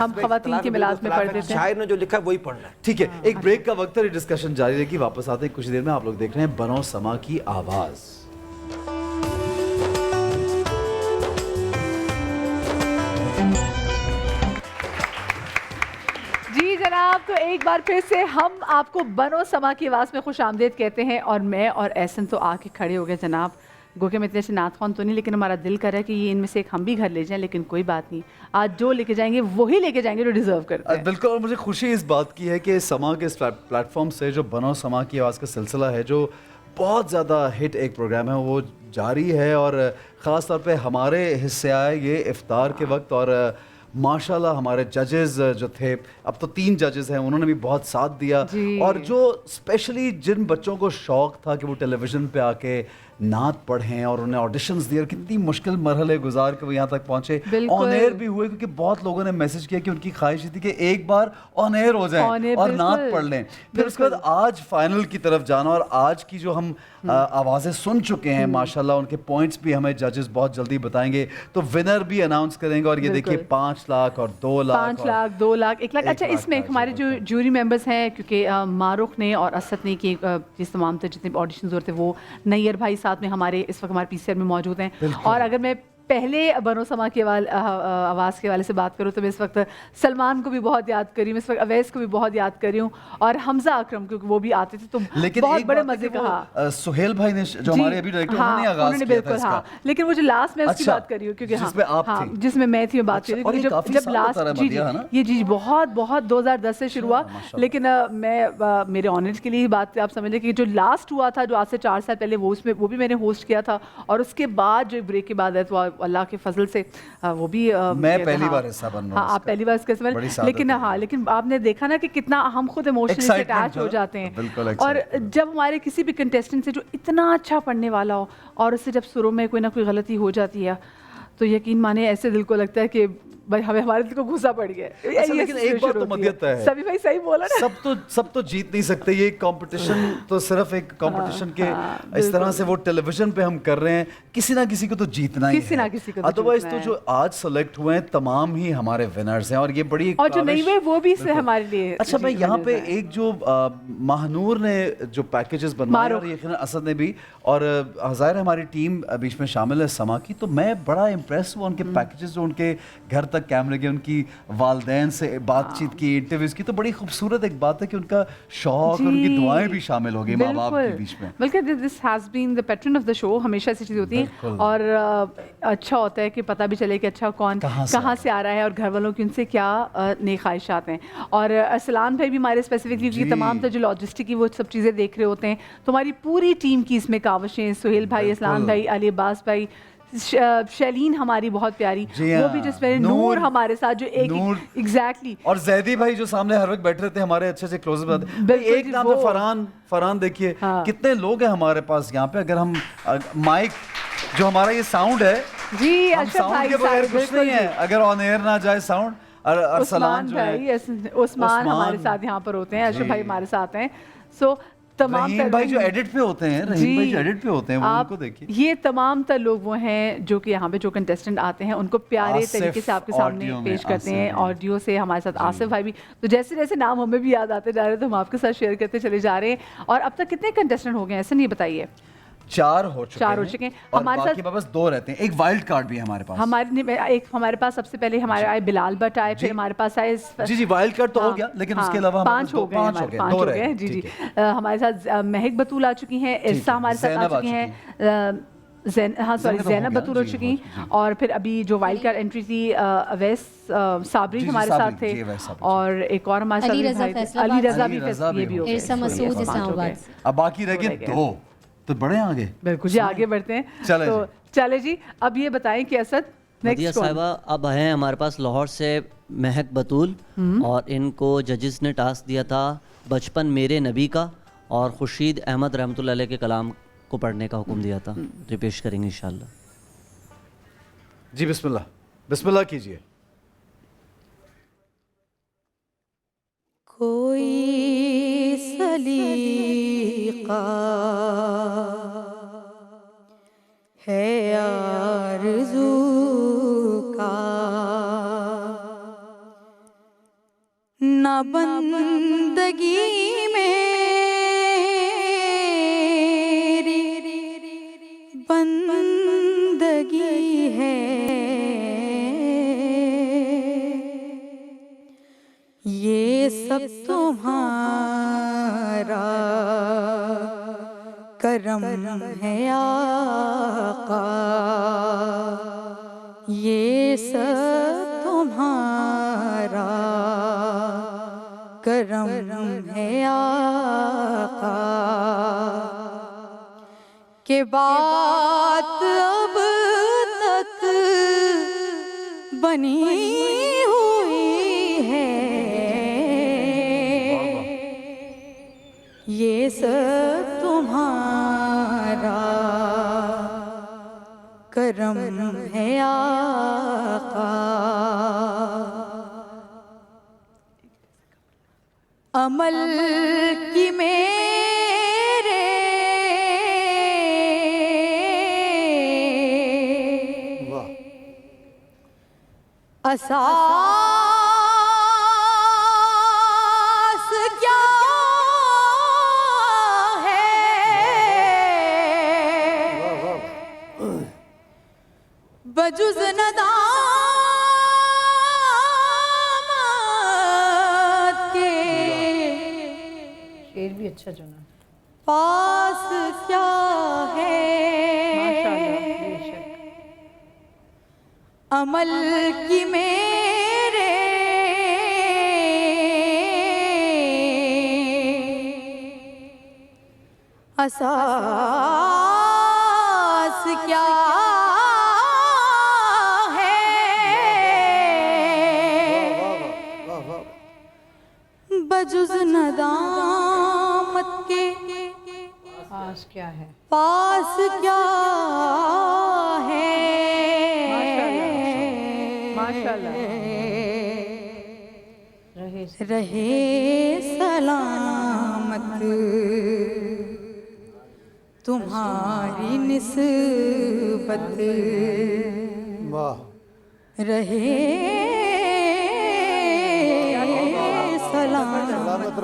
Speaker 3: ہم خواتین کی ملاز میں پڑھ دیتے ہیں،
Speaker 13: شاعر نے جو لکھا وہی پڑھنا ہے۔
Speaker 2: ٹھیک ہے، ایک بریک کا وقت ہے، ڈسکشن جاری رہے گی، واپس آتے ہیں کچھ دیر میں۔ آپ لوگ دیکھ رہے ہیں بنو سما کی آواز۔
Speaker 3: جی جناب، تو ایک بار پھر سے ہم آپ کو بنو سما کی آواز میں خوش آمدید کہتے ہیں، اور میں اور احسن تو آ کے کھڑے ہو گئے جناب، گو کہ میں اتنے سے نعت خوان تو نہیں، لیکن ہمارا دل کر رہا ہے کہ یہ ان میں سے ایک ہم بھی گھر لے جائیں، لیکن کوئی بات نہیں، آج جو لے کے جائیں گے وہی لے کے جائیں گے جو ڈیزرو کرتے ہیں۔
Speaker 2: بالکل، اور مجھے خوشی اس بات کی ہے کہ سما کے اس پلیٹ فارم سے جو بنو سما کی آواز کا سلسلہ ہے، جو بہت زیادہ ہٹ ایک پروگرام ہے، وہ جاری ہے، اور خاص طور پہ ہمارے حصے آئے یہ افطار کے وقت، اور ماشاءاللہ ہمارے ججز جو تھے، اب تو 3 ججز ہیں، انہوں نے بھی بہت ساتھ دیا، اور جو اسپیشلی جن بچوں کو شوق تھا کہ وہ ٹیلی ویژن پہ آ کے نعت پڑھیں اور انہیں آڈیشنز دیے، اور کتنی مشکل مرحلے گزار کے وہ یہاں تک پہنچے، آن ایئر بھی ہوئے، کیونکہ بہت لوگوں نے میسج کیا کہ ان کی خواہش تھی کہ ایک بار آن ایئر ہو جائیں اور نعت پڑھ لیں۔ پھر اس کے بعد آج فائنل کی طرف جانا، اور آج کی جو ہم آوازیں سن چکے ہیں ماشاءاللہ، ان کے پوائنٹس بھی ہمیں ججز بہت جلدی بتائیں گے، تو ونر بھی اناؤنس کریں گے، اور یہ دیکھیے 5 لاکھ اور 2 لاکھ،
Speaker 3: 5 لاکھ 2 لاکھ 1 لاکھ۔ اچھا، اس میں ہمارے جو جوری ممبرز ہیں، کیونکہ معروف نے اور اسد نے کہ جس تمام جتنے آڈیشنز ہوتے وہ نیئر بھائی ساتھ میں ہمارے اس وقت ہمارے پی سی آر میں موجود ہیں، اور اگر میں پہلے بنو سما کی آواز کے حوالے سے بات کروں تو میں اس وقت سلمان کو بھی بہت یاد کر رہی ہوں، اس وقت اویس کو بھی بہت یاد کر رہی ہوں، اور حمزہ اکرم کیونکہ وہ بھی آتے تھے تو بہت بڑے مزے کا۔
Speaker 2: سہیل بھائی نے جو ہمارے ابھی ڈائریکٹر، انہوں نے آغاز کیا تھا اس کا،
Speaker 3: لیکن وہ جو لاسٹ میں اس کی بات کر رہی ہوں، کیونکہ جس میں میں تھی بات کر رہی ہوں، جب لاسٹ جی بہت 2010 سے شروع ہوا، لیکن میں میرے آنر کے لیے بات آپ سمجھ لیں کہ جو لاسٹ ہوا تھا، جو آج سے 4 سال پہلے، وہ اس میں وہ بھی میں نے ہوسٹ کیا تھا، اور اس کے بعد جو بریک کے بعد ہے تو اللہ کے فضل سے وہ بھی
Speaker 2: میں پہلی بار حصہ بن رہا ہوں،
Speaker 3: آپ پہلی بار اس کے ساتھ، لیکن لیکن آپ نے دیکھا نا کہ کتنا ہم خود ایموشنلی اٹیچ ہو جاتے ہیں، اور جب ہمارے کسی بھی کنٹیسٹنٹ سے جو اتنا اچھا پڑھنے والا ہو اور اس سے جب سروں میں کوئی نہ کوئی غلطی ہو جاتی ہے تو یقین مانے ایسے دل کو لگتا ہے کہ بھائی ہمیں ہمارے دل کو غصہ پڑ گیا.
Speaker 2: لیکن ایک بات تو مدیت ہے,
Speaker 3: سبھی بھائی صحیح بولا نا,
Speaker 2: سب تو جیت نہیں سکتے. یہ کمپٹیشن تو صرف ایک کمپٹیشن کے اس طرح سے وہ ٹیلی ویژن پہ ہم کر رہے ہیں, کسی نہ کسی کو تو جیتنا ہی ہے. ادروائز تو جو آج سلیکٹ ہوئے ہیں تمام ہی ہمارے ونرز ہیں, اور یہ بڑی,
Speaker 3: اور جو نہیں ہوئے وہ بھی ہمارے لیے.
Speaker 2: اچھا میں یہاں پہ ایک جو ماہنور نے جو پیکیجز بنوائے اور یقیناً اسد نے بھی, اور ظاہر ہماری ٹیم بیچ میں شامل ہے سما کی, تو میں بڑا امپریس ہوا ان کے پیکیجز جو ان کے گھر تک کیمرے کے, ان کی والدین سے بات چیت کی, انٹرویوز کی. تو بڑی خوبصورت ایک بات ہے کہ ان کا شوق اور ان کی دعائیں بھی شامل ہو گئی ماں باپ کے بیچ میں.
Speaker 3: بلکہ this has been the pattern of the show, ہمیشہ ایسی چیزیں ہوتی ہیں, اور اچھا ہوتا ہے کہ پتہ بھی چلے کہ اچھا کون کہاں سے آ رہا ہے اور گھر والوں کی ان سے کیا نیک خواہشات ہیں. اور ارسلان بھائی بھی ہمارے اسپیسیفکلی کی تمام جو لاجسٹک کی وہ سب چیزیں دیکھ رہے ہوتے ہیں, تو ہماری پوری ٹیم کی اس میں کاوشیں, سہیل بھائی, اسلام بھائی, علی عباس بھائی, شیلین ہماری بہت پیاری, وہ بھی جس میں نور ہمارے ساتھ جو ایک ایگزیکٹلی,
Speaker 2: اور زیدی بھائی جو سامنے ہر وقت بیٹھ رہے تھے ہمارے اچھے سے کلوز اپ. ایک نام ہے فرحان, دیکھیے کتنے لوگ ہیں ہمارے پاس یہاں پہ. اگر ہم مائک جو ہمارا یہ ساؤنڈ ہے
Speaker 3: جی,
Speaker 2: ہم ساؤنڈ کے بغیر کچھ نہیں ہے, اگر آن ایئر نہ جائے ساؤنڈ.
Speaker 3: عثمان بھائی, عثمان ہمارے ساتھ یہاں پر ہوتے ہیں, اشرف بھائی ہمارے ساتھ ہیں. سو تمام
Speaker 2: رحیم بھائی جو ایڈٹ پہ ہوتے ہیں, رحیم بھائی جو ایڈٹ پہ ہوتے ہیں, وہ ان کو دیکھیے.
Speaker 3: یہ تمام تر لوگ وہ ہیں جو کہ یہاں پہ جو کنٹیسٹنٹ آتے ہیں ان کو پیارے طریقے سے آپ کے سامنے پیش کرتے ہیں. آڈیو سے ہمارے ساتھ آصف بھائی بھی, تو جیسے جیسے نام ہمیں بھی یاد آتے جا رہے ہیں تو ہم آپ کے ساتھ شیئر کرتے چلے جا رہے ہیں. اور اب تک کتنے کنٹیسٹنٹ ہو گئے ہیں ایسا نہیں بتائیے؟
Speaker 2: 4 ہو چکے ہیں,
Speaker 3: ہمارے ساتھ
Speaker 2: بس 2 رہتے ہیں. ایک وائلڈ کارڈ بھی ہے ہمارے پاس.
Speaker 3: ہمارے پاس سب سے پہلے ہمارے آئے بلال بٹ آئے, پھر ہمارے پاس آئے
Speaker 2: جی وائلڈ کارڈ تو ہو گیا, لیکن اس کے علاوہ
Speaker 3: 5 ہو گئے. جی ہمارے ساتھ مہک بطول آ چکی ہیں, عرصہ ہمارے ساتھ آ چکی ہیں, زینب بطول ہو چکی ہیں, اور پھر ابھی جو وائلڈ کارڈ انٹری تھی اویس صابری ہمارے ساتھ تھے, اور ایک اور ہمارے ساتھ علی رضا بھی, یہ بھی ہو گئے.
Speaker 8: عرصہ مسعود اسلام آباد.
Speaker 2: اب باقی رہ گئے 2, تو بڑے آگے.
Speaker 3: بالکل جی, آگے بڑھتے ہیں. تو چلے جی, اب یہ بتائیں کہ اسد
Speaker 15: مدیہ صاحبہ اب ہیں ہمارے پاس لاہور سے مہک بطول, اور ان کو ججز نے ٹاسک دیا تھا بچپن میرے نبی کا, اور خورشید احمد رحمۃ اللہ علیہ کے کلام کو پڑھنے کا حکم دیا تھا. جو پیش کریں گے انشاءاللہ.
Speaker 2: جی بسم اللہ کیجیے.
Speaker 16: کوئی سلیقہ ہے آرزو کا, نہ بندگی میری بندگی ہے, یہ سب تمہارا کرم ہے آقا, یہ سب تمہارا کرم ہے آقا, کہ بات اب تک بنی ہوئی ہے, یہ سب تمہارا کرم ہے آقا. عمل کی میرے اساس کیا ہے, بجز ندامت کے,
Speaker 14: شعر بھی اچھا چنا,
Speaker 16: پاس کیا ہے, عمل کی میرے اساس کیا ہے, بجز ندامت کے
Speaker 14: پاس کیا ہے,
Speaker 16: پاس کیا ہے.
Speaker 3: ماشاءاللہ.
Speaker 16: رہے سلامت تمہاری نسبت رہے سلامت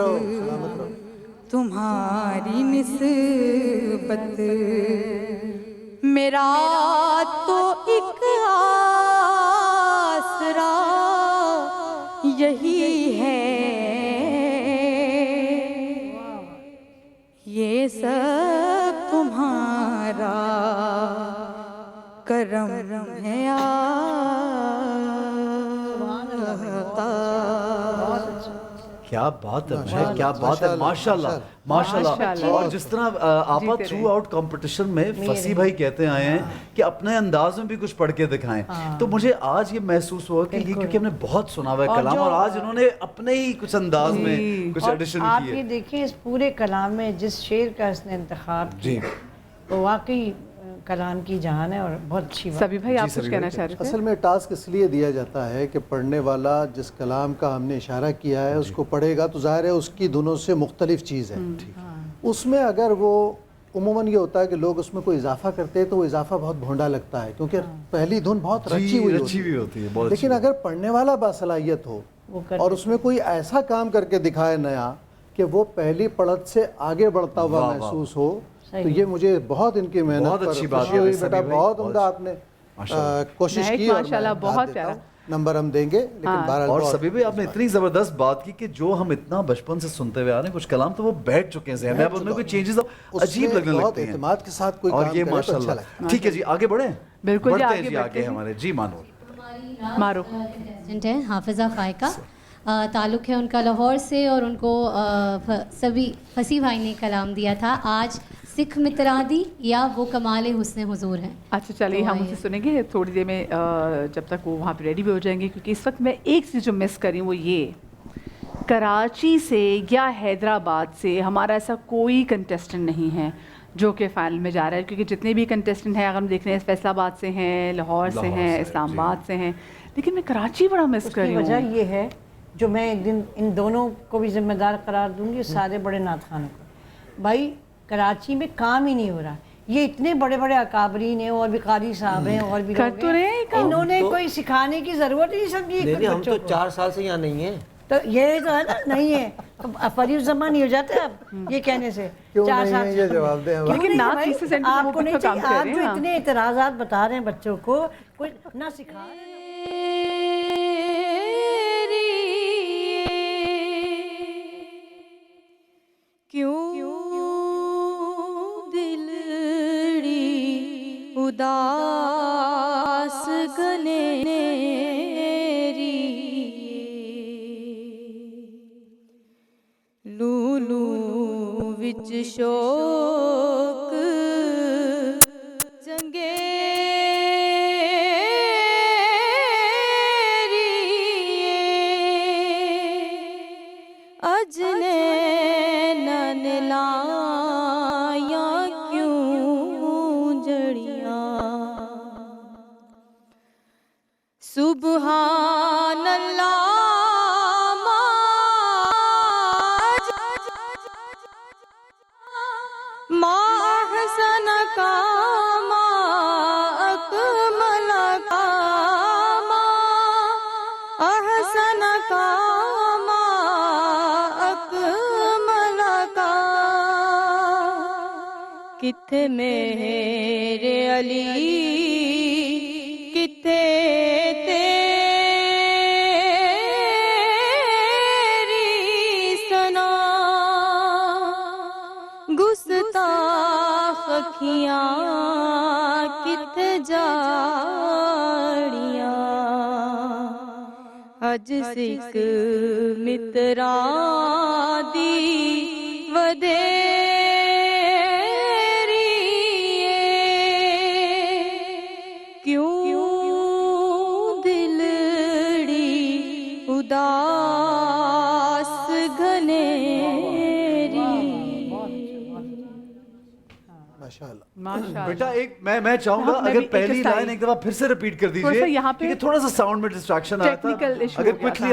Speaker 16: تمہاری نسبت میرا تو ایک آسرا یہی ہے یہ سب تمہارا کرم ہے
Speaker 2: کیا بات ہے، کیا بات ہے، ماشاءاللہ ماشاءاللہ. اور جس طرح آپا تھرو آؤٹ کمپٹیشن میں فصیح بھائی کہتے آئے ہیں کہ اپنے انداز میں بھی کچھ پڑھ کے دکھائیں، تو مجھے آج یہ محسوس ہوا کہ یہ کیونکہ ہم نے بہت سنا ہوا ہے کلام اور آج انہوں نے اپنے ہی کچھ انداز میں کچھ ایڈیشن کی ہے.
Speaker 14: آپ یہ دیکھیں اس پورے کلام میں جس شعر کا اس نے انتخاب کیا وہ واقعی کلام کی جان ہے اور بہت اچھی بات.
Speaker 3: سبھی بھائی آپ کچھ کہنا چاہ رہے تھے؟
Speaker 12: اصل میں ٹاسک اس لیے دیا جاتا ہے کہ پڑھنے والا جس کلام کا ہم نے اشارہ کیا ہے اس کو پڑھے گا تو ظاہر ہے اس کی دھنوں سے مختلف چیز ہے. اس میں اگر وہ عموماً یہ ہوتا ہے کہ لوگ اس میں کوئی اضافہ کرتے ہیں تو وہ اضافہ بہت بھونڈا لگتا ہے کیونکہ پہلی دھن بہت رچی ہوئی ہوتی ہے. لیکن اگر پڑھنے والا باصلاحیت ہو اور اس میں کوئی ایسا کام کر کے دکھائے نیا کہ وہ پہلی پڑھت سے آگے بڑھتا ہوا محسوس ہو تو یہ مجھے بہت ان کی محنت پر خوشی ہوئی. بیٹا بہت عمدہ آپ نے کوشش کی اور
Speaker 3: بہت پیارا
Speaker 12: نمبر ہم دیں گے. لیکن
Speaker 2: اور سبھی بھی آپ نے اتنی زبردست بات کی کہ جو ہم اتنا بچپن سے سنتے ہوئے آ رہے ہیں کچھ کلام تو وہ بیٹھ چکے ہیں ذہن میں، اب ان میں کوئی چینجز عجیب لگنے لگتے ہیں
Speaker 12: اعتماد کے ساتھ کوئی
Speaker 2: اور
Speaker 12: کام
Speaker 2: یہ
Speaker 12: کرے تو اچھا
Speaker 2: ماشاءاللہ.
Speaker 12: لگتا ہے.
Speaker 2: ٹھیک ہے جی آگے بڑھیں.
Speaker 3: بالکل
Speaker 2: بڑھتے ہیں جی آگے ہمارے جی
Speaker 8: مارو ہے حافظہ فائقہ، تعلق ہے ان کا لاہور سے اور ان کو سبھی فصیح بھائی نے کلام دیا تھا آج سکھ مترادی یا وہ کمال حسن حضور ہیں.
Speaker 3: اچھا چلیے ہم اسے سنیں گے تھوڑی دیر میں جب تک وہ وہاں پہ ریڈی بھی ہو جائیں گے، کیونکہ اس وقت میں ایک چیز جو مس کری وہ یہ کراچی سے یا حیدرآباد سے ہمارا ایسا کوئی کنٹیسٹنٹ نہیں ہے جو کہ فائنل میں جا رہا ہے، کیونکہ جتنے بھی کنٹیسٹنٹ ہیں اگر ہم دیکھ رہے ہیں فیصل آباد سے ہیں، لاہور سے ہیں، اسلام آباد سے ہیں، لیکن میں کراچی بڑا مس کر رہی ہوں.
Speaker 14: وجہ یہ ہے جو میں ایک دن ان دونوں کو بھی ذمہ دار قرار دوں گی، سارے بڑے نعت خانوں کو. بھائی کراچی میں کام ہی نہیں ہو رہا، یہ اتنے بڑے بڑے اکابرین ہیں اور بھی قاری صاحب ہیں اور بھی لوگ ہیں، انہوں نے کوئی سکھانے کی ضرورت ہی نہیں سمجھی.
Speaker 13: ہم تو 4 سال سے یہاں نہیں ہیں
Speaker 14: تو یہ تو ہے نا نہیں ہے، فریب زمان نہیں ہو جاتے اب یہ کہنے سے 4 سال سے. لیکن آپ کو نہیں چاہیے، آپ جو اتنے اعتراضات بتا رہے ہیں بچوں کو کوئی نہ سکھا رہے ہیں.
Speaker 16: کیوں دلڑی اداس گنیری لولو وچ شوق چنگیری اجنے لایا کیوں جڑیاں سبحان اللہ ما احسن کا ما اکمل کا ما احسن کا ما اکمل کا کتھے میرے علی کتھے تیری سنا گستاخ اکھیاں کتھے جاڑیاں اج سکھ متراں دی ودیری کیوں دلڑی اداس گھنیری.
Speaker 2: بیٹا ایک میں چاہوں گا اگر پہلی لائن ایک دفعہ پھر سے ریپیٹ کر دیجئے کیونکہ تھوڑا سا ساؤنڈ میں ڈسٹریکشن آیا تھا، اگر کوئکلی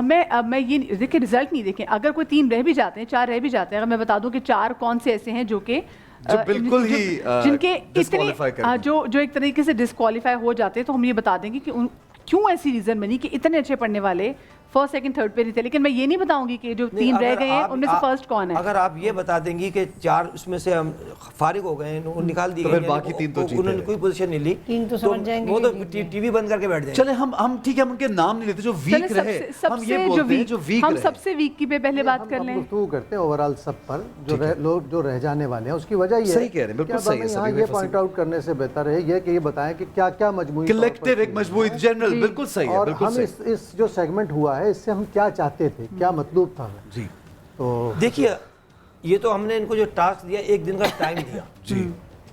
Speaker 3: میں یہ دیکھیں رزلٹ نہیں دیکھیں, اگر کوئی 3 رہ بھی جاتے ہیں 4 رہ بھی جاتے ہیں, اگر میں بتا دوں کہ 4 کون سے ایسے ہیں جو کہ
Speaker 2: بالکل ہی
Speaker 3: جن کے اتنے جو ایک طریقے سے ڈسکوالیفائی ہو جاتے ہیں, تو ہم یہ بتا دیں گے کہ کیوں ایسی ریزن بنی کہ اتنے اچھے پڑھنے والے فرسٹ سیکنڈ تھرڈ پہ نہیں تھے. لیکن میں یہ نہیں بتاؤں گی کہ جو 3 رہ گئے ہیں ان میں سے فرسٹ کون ہے.
Speaker 13: اگر آپ یہ بتا دیں گی کہ 4 اس میں سے ہم فارغ ہو گئے ہیں, نکال دیے گئے,
Speaker 2: باقی 3 تو
Speaker 13: انہوں نے کوئی پوزیشن نہیں لی,
Speaker 14: 3 تو سمجھ جائیں گے,
Speaker 13: وہ تو ٹی وی بند کر کے بیٹھ جائیں.
Speaker 2: چلے ہم ٹھیک ہے, ہم ان کے نام نہیں لیتے جو ویک رہے, ہم یہ بولتے ہیں جو ویک
Speaker 3: ہم سب سے ویک کی پہ پہلے بات کر لیں.
Speaker 12: گفتگو کرتے ہیں اوورال سب پر, لوگ جو رہ جانے والے ہیں اس کی وجہ یہ
Speaker 2: صحیح کہہ رہے ہیں, بالکل صحیح ہے.
Speaker 12: یہاں یہ پوائنٹ آؤٹ کرنے سے بہتر ہے یہ کہ یہ بتائیں کہ کیا کیا مجموعی
Speaker 2: کلیکٹیو ایک مجموعی جنرل, بالکل صحیح ہے.
Speaker 12: اور ہم اس جو سیگمنٹ ہوا ہے اس سے ہم کیا چاہتے تھے, کیا مطلوب تھا.
Speaker 2: جی
Speaker 12: تو
Speaker 13: دیکھیے یہ تو ہم نے ان کو جو ٹاسک دیا, 1 دن کا ٹائم دیا.
Speaker 2: جی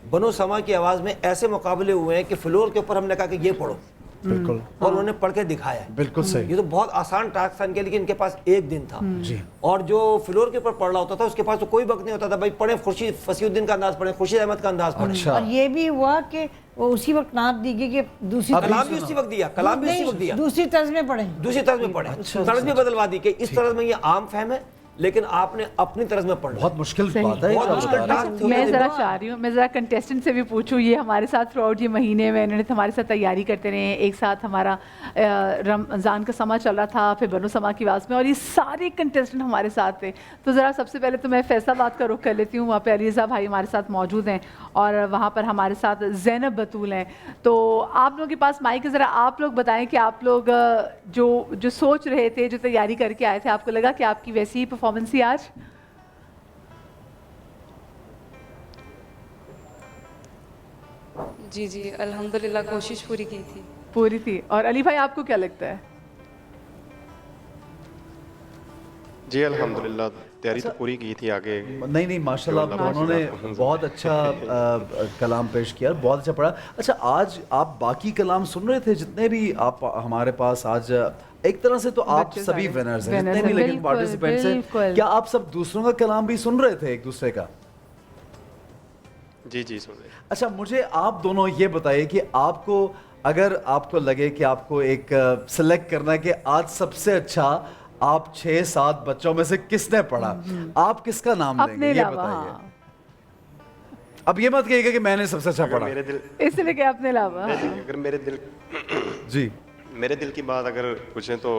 Speaker 13: بنو سما کی آواز میں ایسے مقابلے ہوئے ہیں کہ فلور کے اوپر ہم نے کہا کہ یہ پڑھو,
Speaker 2: بالکل,
Speaker 13: اور انہوں نے پڑھ کے دکھایا ہے.
Speaker 2: بالکل صحیح.
Speaker 13: یہ تو بہت آسان ٹاسک تھا ان کے, لیکن ان کے پاس 1 دن تھا.
Speaker 2: جی
Speaker 13: اور جو فلور کے اوپر پڑھ رہا ہوتا تھا اس کے پاس تو کوئی وقت نہیں ہوتا تھا, بھائی پڑھیں خورشید فصیح الدین کا انداز پڑھیں, خورشید احمد کا انداز پڑھیں.
Speaker 14: اور یہ بھی ہوا کہ وہ اسی وقت نعت دی گئی کہ دوسری
Speaker 13: کلام بھی اسی وقت دیا, کلام بھی اسی وقت دیا,
Speaker 14: دوسری طرز میں پڑھیں,
Speaker 13: دوسری طرز میں پڑھیں, طرز بھی بدلوا دی کہ اس طرز میں یہ عام فہم ہے لیکن آپ نے اپنی طرز میں پڑھنا.
Speaker 2: بہت مشکل بات ہے.
Speaker 13: بہت مشکل ٹاسک.
Speaker 3: میں ذرا چاہ رہی ہوں, میں ذرا کنٹیسٹنٹ سے بھی پوچھوں, یہ ہمارے ساتھ تھرو آؤٹ یہ مہینے میں انہوں نے ہمارے ساتھ تیاری کرتے رہے ہیں, ایک ساتھ ہمارا رمضان کا سما چل رہا تھا, پھر بنو سما کی آواز میں, اور یہ سارے کنٹیسٹنٹ ہمارے ساتھ تھے. تو ذرا سب سے پہلے تو میں فیصلہ بات کا رخ کر لیتی ہوں, وہاں پہ علی رضا بھائی ہمارے ساتھ موجود ہیں, اور وہاں پر ہمارے ساتھ زینب بطول ہیں. تو آپ لوگوں کے پاس مائک ہے, ذرا آپ لوگ بتائیں کہ آپ لوگ جو سوچ رہے تھے, جو تیاری کر کے آئے تھے, آپ کو لگا کہ آپ کی ویسی ہی پرفارمنس ہی آج؟
Speaker 11: جی جی الحمدللہ کوشش پوری کی تھی.
Speaker 3: پوری تھی. اور علی بھائی آپ کو کیا لگتا ہے؟
Speaker 17: جی الحمدللہ تیاری تو پوری کی تھی. آگے
Speaker 2: نہیں ماشاءاللہ انہوں نے بہت اچھا کلام پیش کیا, بہت اچھا پڑھا. اچھا آج آپ باقی کلام سن رہے تھے جتنے بھی آپ ہمارے پاس آج, ایک طرح سے تو آپ سبھی ونرز ہیں جتنے بھی لیکن پارٹیسپینٹس ہیں, کیا آپ سب دوسروں کا کلام بھی سن رہے تھے ایک دوسرے کا؟
Speaker 17: جی سن رہے.
Speaker 2: اچھا مجھے آپ دونوں یہ بتائیے کہ آپ کو اگر آپ کو لگے کہ آپ کو ایک سلیکٹ کرنا ہے کہ آج سب سے اچھا آپ 6-7 بچوں میں سے کس نے پڑھا, آپ کس کا نام لیں گے یہ بتائیے. اب یہ مت کہیے گا کہ میں نے سب سے اچھا پڑھا,
Speaker 3: اس لیے کہ اپنے علاوہ
Speaker 17: اگر میرے دل کی بات اگر پوچھیں تو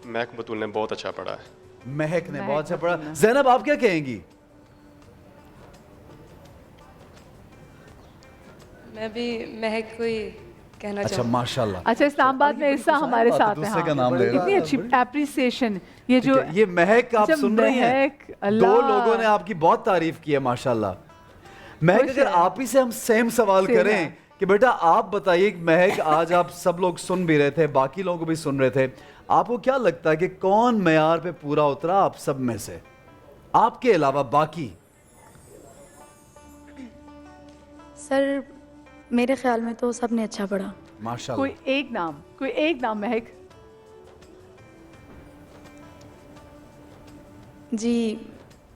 Speaker 17: مہک بطول نے بہت اچھا پڑھا ہے.
Speaker 2: مہک نے بہت اچھا پڑھا. زینب آپ کیا کہیں گی؟
Speaker 11: میں بھی مہک کو ہی کہنا
Speaker 2: اچھا
Speaker 11: چاہوں.
Speaker 2: ماشاءاللہ.
Speaker 3: اچھا اسلام آباد میں عرصہ ہمارے ساتھ ہے, اتنی اچھی اپریسیشن. یہ
Speaker 2: مہک آپ سن رہی ہیں, 2 لوگوں نے آپ کی بہت تعریف کی ہے ماشاءاللہ. مہک اگر آپ ہی سے ہم سیم سوال کریں کہ بیٹا آپ بتائیے, مہک آج آپ سب لوگ سن بھی رہے تھے, باقی لوگ بھی سن رہے تھے, آپ کو کیا لگتا ہے کہ کون معیار پہ پورا اترا آپ سب میں سے, آپ کے علاوہ باقی؟
Speaker 18: سر میرے خیال میں تو سب نے اچھا پڑھا.
Speaker 2: ماشاءاللہ.
Speaker 3: کوئی ایک نام مہک.
Speaker 18: جی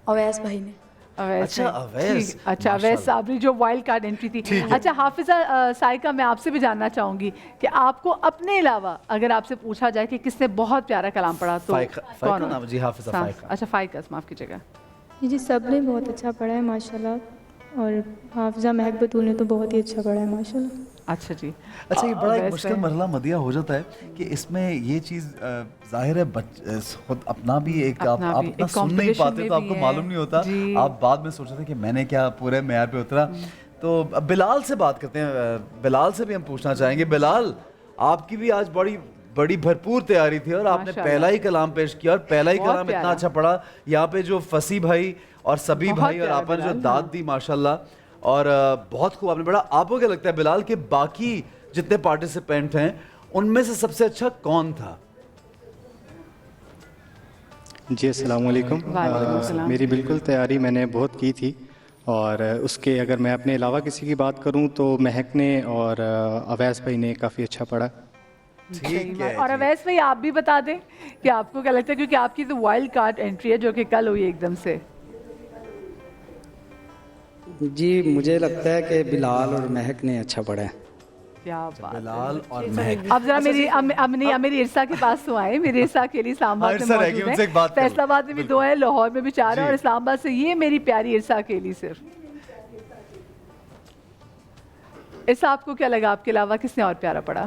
Speaker 18: اویس بھائی نے.
Speaker 2: اچھا
Speaker 3: اویس صابری جو وائلڈ کارڈ انٹری تھی. اچھا حافظہ سائقہ, میں آپ سے بھی جاننا چاہوں گی کہ آپ کو اپنے علاوہ اگر آپ سے پوچھا جائے کہ کس نے بہت پیارا کلام پڑھا تو کون؟
Speaker 2: جی حافظہ فائقہ.
Speaker 3: اچھا فائقہ, معاف کیجیے گا.
Speaker 18: جی سب نے بہت اچھا پڑھا ہے ماشاءاللہ, اور حافظہ مہک بطول نے تو بہت ہی اچھا پڑھا ہے ماشاءاللہ.
Speaker 3: اچھا جی.
Speaker 2: اچھا یہ بڑا ایک مشکل مرحلہ مدیہ ہو جاتا ہے کہ اس میں یہ چیز ظاہر ہے خود اپنا بھی ایک آپ اپنا سن نہیں پاتے تو آپ کو معلوم نہیں ہوتا, آپ بعد میں سوچتے ہیں کہ میں نے کیا پورے معیار پہ اترا. تو بلال سے بات کرتے ہیں, بلال سے بھی ہم پوچھنا چاہیں گے. بلال آپ کی بھی آج بڑی بھرپور تیاری تھی اور آپ نے پہلا ہی کلام پیش کیا, اور پہلا ہی کلام اتنا اچھا پڑھا. یہاں پہ جو فصیح بھائی اور سبھی بھائی اور آپ نے جو داد دی ماشاءاللہ, اور بہت خوب آپ نے پڑھا. آپ کو کیا لگتا ہے بلال کہ باقی جتنے پارٹیسپینٹ ہیں ان میں سے سب سے اچھا کون تھا؟
Speaker 19: جی السلام علیکم. میری بالکل تیاری میں نے بہت کی تھی, اور اس کے اگر میں اپنے علاوہ کسی کی بات کروں تو مہک نے اور اویس بھائی نے کافی اچھا پڑھا.
Speaker 3: اور اویس بھائی آپ بھی بتا دیں کہ آپ کو کیا لگتا ہے, کیونکہ آپ کی تو وائلڈ کارڈ انٹری ہے جو کہ کل ہوئی ایک دم سے.
Speaker 20: جی مجھے لگتا ہے کہ بلال اور مہک نے اچھا پڑھا ہے.
Speaker 3: کیا بات
Speaker 2: بلال اور مہک.
Speaker 3: اب ذرا میری ارسا کے پاس تو آئے. میری ارسا کے لیے اسلام آباد میں موجود ہیں, فیصل آباد میں بھی 2 ہیں, لاہور میں بھی 4 ہیں, اور اسلام آباد سے یہ میری پیاری ارسا کے لیے صرف. ارسا آپ کو کیا لگا, آپ کے علاوہ کس نے اور پیارا پڑا؟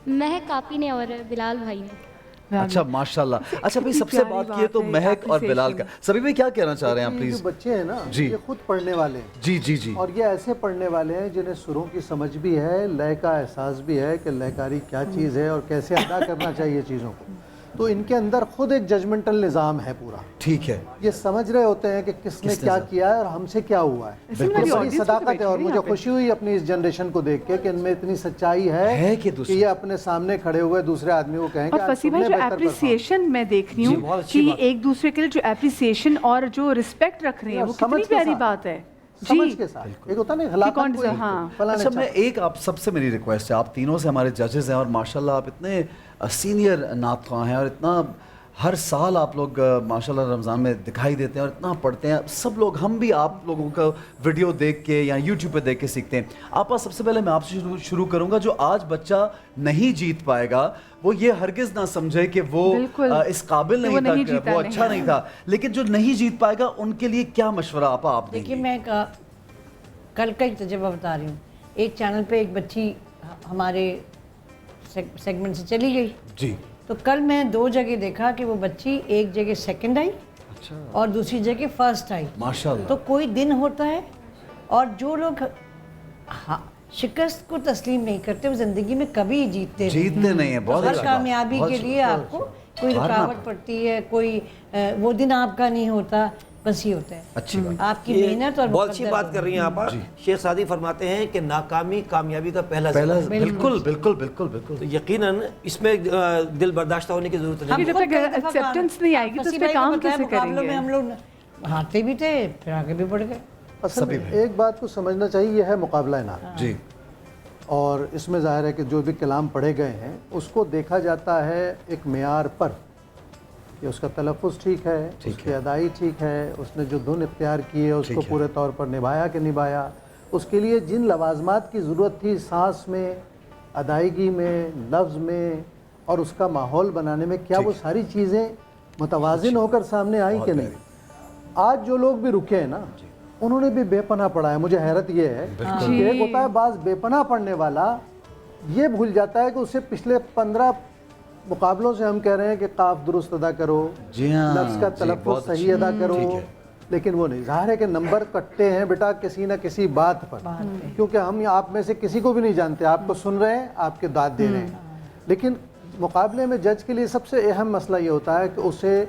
Speaker 8: مہک آپی نے اور بلال بھائی نے.
Speaker 2: اچھا ماشاءاللہ. اچھا بھائی سب سے بات کی ہے تو مہک اور بلال کا, سبھی بھائی کیا کہنا چاہ رہے ہیں آپ پلیز؟
Speaker 12: جو بچے ہیں نا یہ خود پڑھنے والے ہیں.
Speaker 2: جی جی جی.
Speaker 12: اور یہ ایسے پڑھنے والے ہیں جنہیں سروں کی سمجھ بھی ہے, لے کا احساس بھی ہے کہ لےکاری کیا چیز ہے اور کیسے ادا کرنا چاہیے چیزوں کو. تو ان کے اندر خود ایک ججمنٹل نظام ہے پورا.
Speaker 2: ٹھیک ہے.
Speaker 12: یہ سمجھ رہے ہوتے ہیں کہ کس نے کیا کیا ہے اور ہم سے کیا ہوا ہے. بڑی صداقت ہے اور مجھے خوشی ہوئی اپنی اس جنریشن کو دیکھ کے کہ ان میں اتنی سچائی ہے کہ یہ اپنے سامنے کھڑے ہوئے دوسرے آدمی کو کہیں کہ
Speaker 3: اور فصیح بھائی جو اپریسیشن میں دیکھ رہی ہوں کہ ایک دوسرے کے لیے جو اپریسیشن اور جو رسپیکٹ رکھ رہے ہیں وہ کتنی پیاری بات ہے.
Speaker 12: سمجھ کے ساتھ ایک ہوتا نہیں ہلاکت.
Speaker 2: اچھا میں ایک آپ سب سے میری ریکویسٹ ہے, آپ تینوں سے ہمارے ججز ہیں اور ماشاءاللہ آپ اتنے سینئر نعت خواں ہیں اور اتنا ہر سال آپ لوگ ماشاءاللہ رمضان میں دکھائی دیتے ہیں اور اتنا پڑھتے ہیں. سب لوگ, ہم بھی آپ لوگوں کا ویڈیو دیکھ کے یا یوٹیوب پہ دیکھ کے سیکھتے ہیں. آپ سب سے پہلے میں آپ سے شروع کروں گا, جو آج بچہ نہیں جیت پائے گا وہ یہ ہرگز نہ سمجھے کہ وہ اس قابل نہیں تھا, وہ اچھا نہیں تھا, لیکن جو نہیں جیت پائے گا ان کے لیے کیا مشورہ آپ
Speaker 14: دیکھیے میں کل کا ایک تجربہ بتا رہی ہوں. ایک چینل پہ ایک بچی ہمارے سیگمنٹ سے چلی گئی
Speaker 2: جی,
Speaker 14: تو کل میں 2 جگہ دیکھا کہ وہ بچی ایک جگہ سیکنڈ آئی اور دوسری جگہ فرسٹ آئی ماشاءاللہ. تو کوئی دن ہوتا ہے اور جو لوگ شکست کو تسلیم نہیں کرتے وہ زندگی میں کبھی جیتتے
Speaker 2: نہیں ہیں. بہت
Speaker 14: ہر کامیابی کے لیے آپ کو کوئی رکاوٹ پڑتی ہے, کوئی وہ دن آپ کا نہیں ہوتا, بس ہی ہوتا ہے.
Speaker 2: اچھی بات,
Speaker 14: آپ کی محنت اور
Speaker 13: بہت اچھی بات کر رہی ہیں آپ. شیخ سعدی فرماتے ہیں کہ ناکامی کامیابی کا پہلا
Speaker 2: بالکل بالکل بالکل بالکل.
Speaker 13: تو یقیناً اس میں دل برداشتہ ہونے کی ضرورت نہیں.
Speaker 3: جب تک ایکسیپٹنس نہیں آئے گی تو اس پہ کام کیسے کریں گے؟
Speaker 14: ہم لوگ ہارتے بھی تھے پھر آگے بھی بڑھ گئے.
Speaker 12: اصل میں ایک بات کو سمجھنا چاہیے, یہ ہے مقابلہ نعت
Speaker 2: جی,
Speaker 12: اور اس میں ظاہر ہے کہ جو بھی کلام پڑھے گئے ہیں اس کو دیکھا جاتا ہے ایک معیار پر کہ اس کا تلفظ ٹھیک ہے, اس کی ادائی ٹھیک ہے, اس نے جو دھن اختیار کی ہے اس کو پورے طور پر نبھایا کہ نبھایا, اس کے لیے جن لوازمات کی ضرورت تھی سانس میں, ادائیگی میں, لفظ میں اور اس کا ماحول بنانے میں, کیا وہ ساری چیزیں متوازن ہو کر سامنے آئیں کہ نہیں. آج جو لوگ بھی رکے ہیں نا انہوں نے بھی بے پناہ پڑھا ہے. مجھے حیرت یہ ہے کہ ایک ہوتا ہے بعض بے پناہ پڑھنے والا یہ بھول جاتا ہے کہ اسے پچھلے 15 مقابلوں سے ہم کہہ رہے ہیں کہ قاف درست ادا کرو, لفظ کا تلفظ صحیح ادا کرو, لیکن وہ نہیں. ظاہر ہے کہ نمبر کٹتے ہیں بیٹا کسی نہ کسی بات پر, کیونکہ ہم آپ میں سے کسی کو بھی نہیں جانتے. آپ کو سن رہے ہیں, آپ کے داد دے رہے ہیں, لیکن مقابلے میں جج کے لیے سب سے اہم مسئلہ یہ ہوتا ہے کہ اسے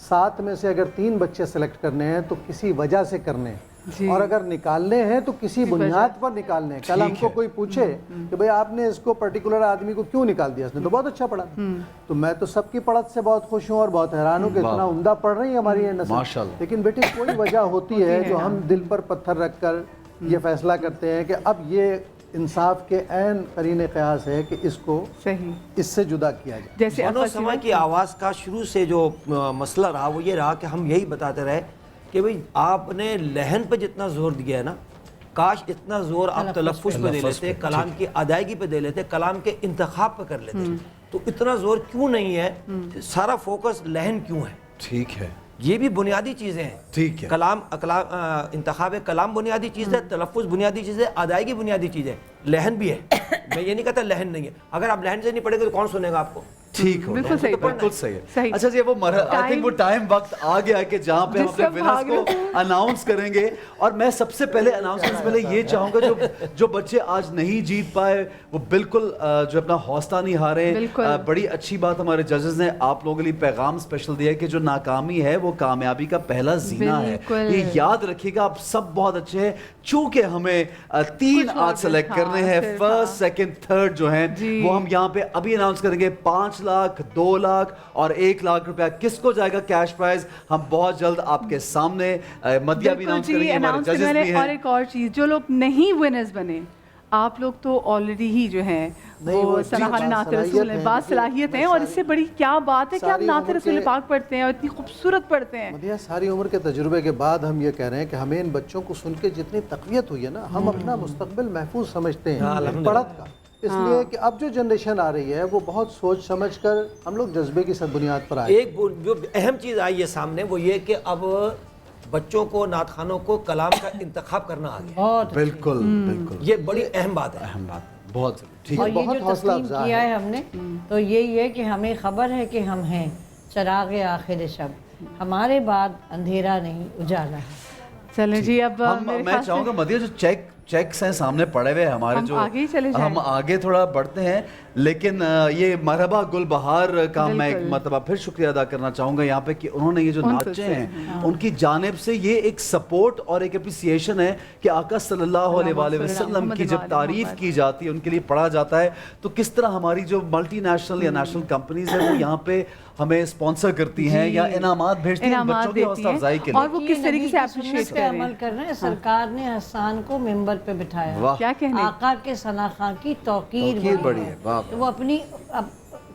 Speaker 12: 7 میں سے اگر 3 بچے سلیکٹ کرنے ہیں تو کسی وجہ سے کرنے ہیں, اور اگر نکالنے ہیں تو کسی بنیاد پر نکالنے ہیں. کل ہم کو کوئی پوچھے کہ بھئی آپ نے اس کو پرٹیکولر آدمی کو کیوں نکال دیا, اس نے تو بہت اچھا پڑھا, تو میں تو سب کی پڑھت سے بہت خوش ہوں اور بہت حیران ہوں کہ اتنا عمدہ پڑھ رہی ہے ہماری یہ نسل. لیکن بیٹی کوئی وجہ ہوتی ہے جو ہم دل پر پتھر رکھ کر یہ فیصلہ کرتے ہیں کہ اب یہ انصاف کے عین قرین قیاس ہے کہ اس کو اس سے جدا کیا جائے.
Speaker 13: جیسے سما کی آواز کا شروع سے جو مسئلہ رہا وہ یہ رہا کہ ہم یہی بتاتے رہے کہ بھئی آپ نے لہن پہ جتنا زور دیا ہے نا, کاش اتنا زور آپ تلفظ پہ دے لیتے, کلام کی ادائیگی پہ دے لیتے, کلام کے انتخاب پہ کر لیتے. تو اتنا زور کیوں نہیں ہے, سارا فوکس لہن کیوں ہے.
Speaker 2: ٹھیک ہے,
Speaker 13: یہ بھی بنیادی چیزیں ہیں.
Speaker 2: ٹھیک ہے,
Speaker 13: کلام انتخاب کلام بنیادی چیز ہے, تلفظ بنیادی چیز ہے, ادائیگی بنیادی چیز ہے, لہن بھی ہے. میں یہ نہیں کہتا لہن نہیں ہے, اگر آپ لہن سے نہیں پڑھیں گے تو کون سنے گا آپ کو.
Speaker 2: ٹھیک ہو, بالکل صحیح ہے. اچھا جی, وہ آئی تھنک وہ ٹائم وقت آ گیا کہ جہاں پہ ہم اپنے ونرز کو اناؤنس کریں گے. اور میں سب سے پہلے اناؤنسمنٹ سے پہلے یہ چاہوں گا جو بچے آج نہیں جیت پائے وہ بالکل جو اپنا حوصلہ نہیں ہارے. بڑی اچھی بات ہمارے ججز نے آپ لوگوں کے لیے پیغام اسپیشل دیا ہے کہ جو ناکامی ہے وہ کامیابی کا پہلا زینہ ہے. یہ یاد رکھیے گا, آپ سب بہت اچھے ہیں. چونکہ ہمیں 3 آج سلیکٹ کرنے ہیں, فرسٹ سیکنڈ تھرڈ جو ہیں وہ ہم یہاں پہ ابھی اناؤنس کریں گے. 5 لاکھ, 2 لاکھ اور 1 لاکھ روپیہ کس کو جائے گا کیش پرائز, ہم بہت جلد آپ کے سامنے مدیہ بھی اناؤنس کریں گے, ہمارے ججز بھی ہیں.
Speaker 3: اور ایک اور چیز, جو لوگ نہیں ونرز بنے آپ لوگ تو آلریڈی ہی جو ہیں وہ سناخان نعت رسول ہیں، بات صلاحیت ہیں، اور اس سے بڑی کیا بات ہے کہ آپ نعت رسول پاک پڑھتے ہیں اور اتنی خوبصورت پڑھتے ہیں.
Speaker 12: مدیحہ ساری عمر کے تجربے کے بعد ہم یہ کہہ رہے ہیں کہ ہمیں ان بچوں کو سن کے جتنی تقویت ہوئی ہے نا، ہم اپنا مستقبل محفوظ سمجھتے ہیں پڑھت کا، اس لیے کہ اب جو جنریشن آ رہی ہے وہ بہت سوچ سمجھ کر ہم لوگ جذبے کی بنیاد پر آئے.
Speaker 13: ایک جو اہم چیز آئی ہے سامنے وہ یہ کہ اب بچوں کو نعت خوانوں کو کلام کا انتخاب کرنا آ گیا.
Speaker 2: بالکل بالکل،
Speaker 13: یہ بڑی اہم بات ہے.
Speaker 2: اہم بات، بہت ٹھیک.
Speaker 14: اور یہ جو تسلیم کیا ہے ہم نے تو یہی ہے کہ ہمیں خبر ہے کہ ہم ہیں چراغ آخر شب، ہمارے بعد اندھیرا نہیں اجالا ہے.
Speaker 3: چلیں جی اب
Speaker 2: میں چاہوں گا مدیحہ جو چیکس ہیں سامنے پڑے ہوئے ہمارے، جو ہم آگے تھوڑا بڑھتے ہیں، لیکن یہ مرحبا گل بہار کا میں ایک مرتبہ پھر شکریہ ادا کرنا چاہوں گا یہاں پہ کہ انہوں نے یہ جو ناچے ہیں ان کی جانب سے یہ ایک سپورٹ اور ایک اپریسیشن ہے کہ آقا صلی اللہ علیہ وآلہ وسلم کی جب تعریف کی جاتی ہے، ان کے لیے پڑھا جاتا ہے، تو کس طرح ہماری جو ملٹی نیشنل یا نیشنل کمپنیز ہیں وہ یہاں پہ ہمیں اسپانسر کرتی ہیں یا انعامات بھیجتی ہیں بچوں کی حوصلہ افزائی کے لیے،
Speaker 3: اور وہ کس طریقے سے اپریشیٹ
Speaker 14: پہ عمل کر رہے ہیں. سرکار نے حسان کو ممبر پہ بٹھایا،
Speaker 3: کیا کہنے،
Speaker 14: آقا کے ثنا خاں کی توقیر
Speaker 2: بڑی ہے،
Speaker 14: وہ اپنی اب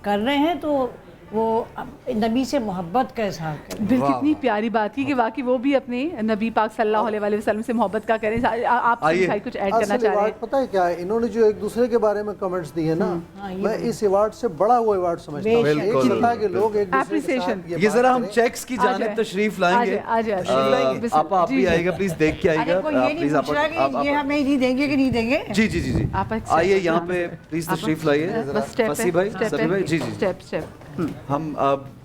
Speaker 14: کر رہے ہیں تو وہ نبی سے محبت کا اظہار کریں.
Speaker 3: دل کتنی پیاری بات کی کہ واقعی وہ بھی اپنے نبی پاک صلی اللہ علیہ وسلم سے محبت کا کریں. آپ کچھ ایڈ کرنا چاہ رہے ہیں؟
Speaker 12: پتہ ہے کیا ہے، انہوں نے جو ایک دوسرے کے بارے میں کمنٹس دیے نا، میں اس ایوارڈ سے بڑا وہ ایوارڈ سمجھتا ہوں. ایک سطح کے لوگ ایک دوسرے کے ساتھ
Speaker 2: یہ ذرا ہم چیکس کی جانب تشریف لائیں گے. آپ بھی آئیے گا پلیز، دیکھ کے آئیے گا.
Speaker 14: یہ ہمیں نہیں دیں گے کہ نہیں دیں گے.
Speaker 2: جی جی جی جی آئیے یہاں پہ پلیز تشریف لائیے. فصیح بھائی، سبھی بھائی، جی جی ہم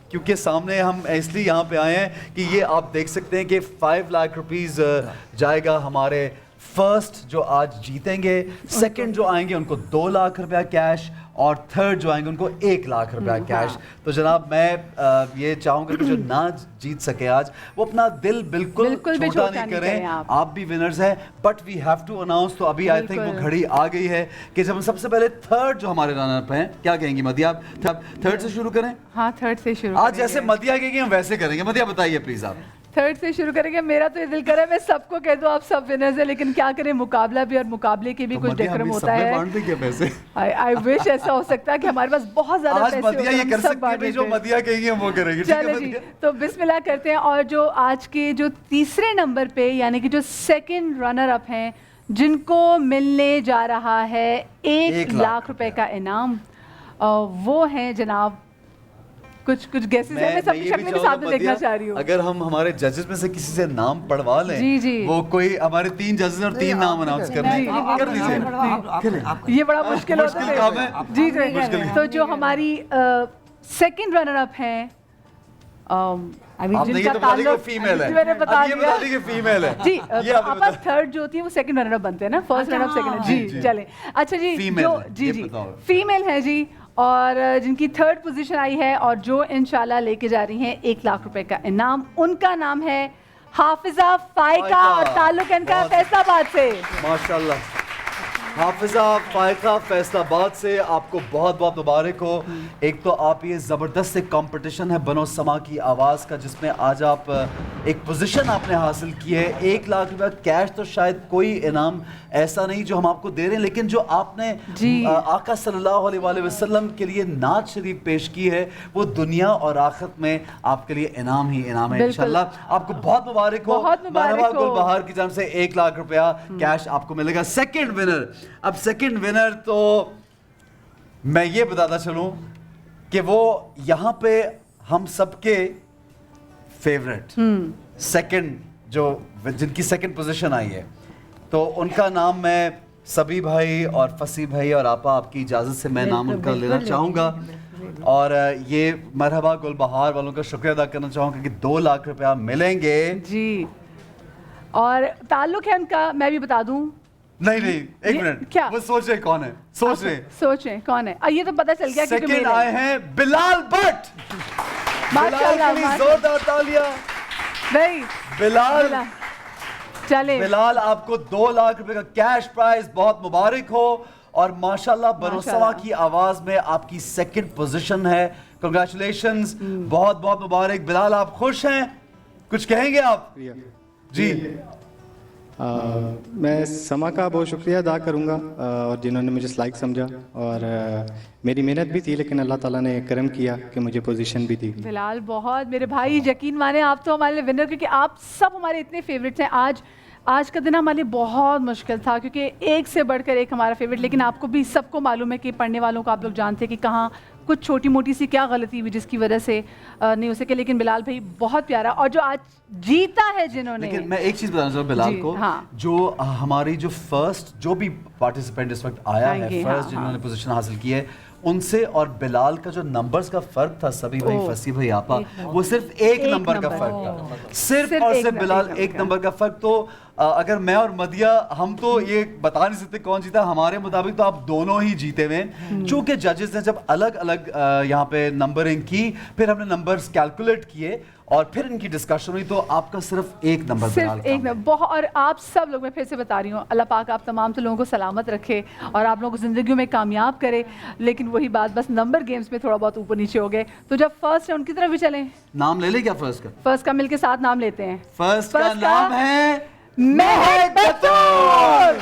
Speaker 2: کیونکہ سامنے ہم اس لیے یہاں پہ آئے ہیں کہ یہ آپ دیکھ سکتے ہیں کہ 5 لاکھ روپیز جائے گا ہمارے فرسٹ جو آج جیتیں گے، سیکنڈ جو آئیں گے ان کو 2 لاکھ روپیہ کیش، اور تھرڈ جو آئیں گے ان کو 1 لاکھ روپیہ کیش. تو جناب میں یہ چاہوں گا کہ جو نہ جیت سکے آج وہ اپنا دل بالکل چھوٹا نہیں کریں، آپ بھی ونرز ہیں، but we have to announce. تو ابھی آئی تھنک وہ گھڑی آ گئی ہے کہ جب ہم سب سے پہلے تھرڈ جو ہمارے رنر اپ ہیں، کیا کہیں گی مدیحہ؟ آپ تھرڈ سے شروع کریں.
Speaker 3: ہاں تھرڈ سے شروع
Speaker 2: آج جیسے مدیحہ کہیں گے ہم ویسے کریں گے. مدیحہ بتائیے پلیز آپ.
Speaker 3: تھرڈ سے شروع کریں گے. میرا تو یہ دل کرا ہے میں سب کو کہہ دوں آپ سب ونرز ہیں، لیکن کیا کریں مقابلہ بھی، اور مقابلے کے بھی کچھ ڈیکرم ہوتا ہے. آئی وش ایسا ہو سکتا ہے کہ ہمارے پاس بہت زیادہ پیسے ہوتے ہیں،
Speaker 2: جو مدیحہ کہیں گے ہم وہ کریں گے.
Speaker 3: چلیں جی تو بسم اللہ کرتے ہیں. اور جو آج کے جو تیسرے نمبر پہ یعنی کہ جو سیکنڈ رنر اپ ہیں، جن کو ملنے جا رہا ہے 1 لاکھ روپے کا انعام، وہ ہیں جناب کچھ گیسز ہیں. میں سب کی شکل کے ساتھ میں دیکھنا چاہ رہی ہوں.
Speaker 2: اگر ہم ہمارے ججز میں سے کسی سے نام پڑھوا لیں، وہ کوئی ہمارے 3 ججز اور 3 نام اناؤنس کر دیجیے.
Speaker 3: یہ بڑا مشکل ہوتا ہے. جی تو جو ہماری سیکنڈ رنر اپ ہیں، جن کا تعلق
Speaker 2: فیمیل ہے،
Speaker 3: میں نے بتا دیا
Speaker 2: کہ فیمیل ہے.
Speaker 3: جی آپ تھرڈ جو ہوتی ہے وہ سیکنڈ رنر اپ بنتے ہیں نا، فرسٹ رنر اپ سیکنڈ. جی چلیں اچھا جی جو جی فیمیل ہے جی، اور جن کی تھرڈ پوزیشن آئی ہے اور جو انشاءاللہ لے کے جا رہی ہیں 1 لاکھ روپے کا انعام، ان کا نام ہے حافظہ فائقہ اور تعلق ان کا فیصل آباد سے.
Speaker 2: ماشاءاللہ حافظہ فائقہ فیصل آباد سے آپ کو بہت بہت مبارک ہو. ایک تو آپ یہ زبردست ایک کمپٹیشن ہے بنو سما کی آواز کا، جس میں آج آپ ایک پوزیشن آپ نے حاصل کی ہے. 1 لاکھ روپے کیش تو شاید کوئی انعام ایسا نہیں جو ہم آپ کو دے رہے ہیں، لیکن جو آپ نے آقا صلی اللہ علیہ وآلہ وسلم کے لیے نعت شریف پیش کی ہے، وہ دنیا اور آخرت میں آپ کے لیے انعام ہی انعام ہے. انشاءاللہ آپ کو بہت مبارک ہو. مرحبا گل بہار کی جانب سے 1 لاکھ روپیہ کیش آپ کو ملے گا. سیکنڈ ونر، اب سیکنڈ ونر تو میں یہ بتاتا چلوں کہ وہ یہاں پہ ہم سب کے فیورٹ سیکنڈ جو جن کی سیکنڈ پوزیشن آئی ہے، تو ان کا نام میں سبھی بھائی اور فصیح بھائی اور آپ کی اجازت سے میں نام ان کا لینا چاہوں گا. اور یہ مرحبا گل بہار والوں کا شکریہ ادا کرنا چاہوں گا کہ 2 لاکھ روپیہ ملیں گے.
Speaker 3: جی اور تعلق ہے ان کا میں بھی بتا دوں.
Speaker 2: نہیں ایک منٹ،
Speaker 3: کیا
Speaker 2: وہ سوچ رہے کون ہے،
Speaker 3: سوچیں کون ہے. یہ تو پتہ چل گیا کہ
Speaker 2: سیکنڈ آئے ہیں بلال بٹ.
Speaker 3: ماشاءاللہ
Speaker 2: زوردار تالیاں بھائی. بلال
Speaker 3: چلے
Speaker 2: بلال آپ کو 2 لاکھ روپے کا کیش پرائز بہت مبارک ہو. اور ماشاءاللہ بنو سما کی آواز میں آپ کی سیکنڈ پوزیشن ہے. کنگریچولیشنز، بہت بہت مبارک. بلال آپ خوش ہیں؟ کچھ کہیں گے آپ؟ جی
Speaker 19: میں سما کا بہت شکریہ ادا کروں گا اور جنہوں نے مجھے لائق سمجھا, اور میری محنت بھی تھی لیکن اللہ تعالیٰ نے کرم کیا کہ مجھے پوزیشن بھی دی.
Speaker 3: بلال بہت میرے بھائی یقین مانے آپ تو ہمارے لیے ونر, کیونکہ آپ سب ہمارے اتنے فیوریٹس ہیں. آج کا دن ہمارے لیے بہت مشکل تھا کیونکہ ایک سے بڑھ کر ایک ہمارا فیوریٹ, لیکن آپ کو بھی سب کو معلوم ہے کہ پڑھنے والوں کو آپ لوگ جانتے ہیں کہ کہاں کچھ چھوٹی موٹی سی کیا غلطی ہوئی جس کی وجہ سے نہیں ہو سکے. لیکن بلال بھائی بہت پیارا, اور جو آج جیتا ہے جنہوں نے.
Speaker 2: لیکن میں ایک چیز بتانا چاہوں بلال کو, جو ہماری جو فرسٹ جو بھی پارٹیسپینٹ اس وقت آیا ہے, فرسٹ جنہوں نے پوزیشن حاصل کی ہے, ان سے اور بلال کا جو نمبرز کا فرق تھا سبھی بھائی, فصیح بھائی, آپا, وہ صرف ایک نمبر کا فرق تھا, صرف اور صرف بلال ایک نمبر کا فرق. تو اگر میں اور مدیہ ہم تو یہ بتا نہیں سکتے کون جیتا, ہمارے مطابق تو آپ دونوں ہی جیتے ہوئے ہیں. چونکہ ججز نے جب الگ الگ یہاں پہ نمبرنگ کی, پھر ہم نے نمبرز کیلکولیٹ کیے اور پھر ان کی ڈسکشن ہوئی, تو آپ کا صرف ایک نمبر,
Speaker 3: صرف ایک نمبر. اور آپ سب لوگ, میں پھر سے بتا رہی ہوں, اللہ پاک آپ تمام تو لوگوں کو سلامت رکھے اور آپ لوگوں کو زندگیوں میں کامیاب کرے. لیکن وہی بات, بس نمبر گیمز میں تھوڑا بہت اوپر نیچے ہو گئے. تو جب فرسٹ ہے ان کی طرف بھی چلیں,
Speaker 2: نام لے لیں کیا فرسٹ کا؟
Speaker 3: فرسٹ کا مل کے ساتھ نام لیتے ہیں.
Speaker 2: فرسٹ کا نام ہے
Speaker 3: مہک بطول.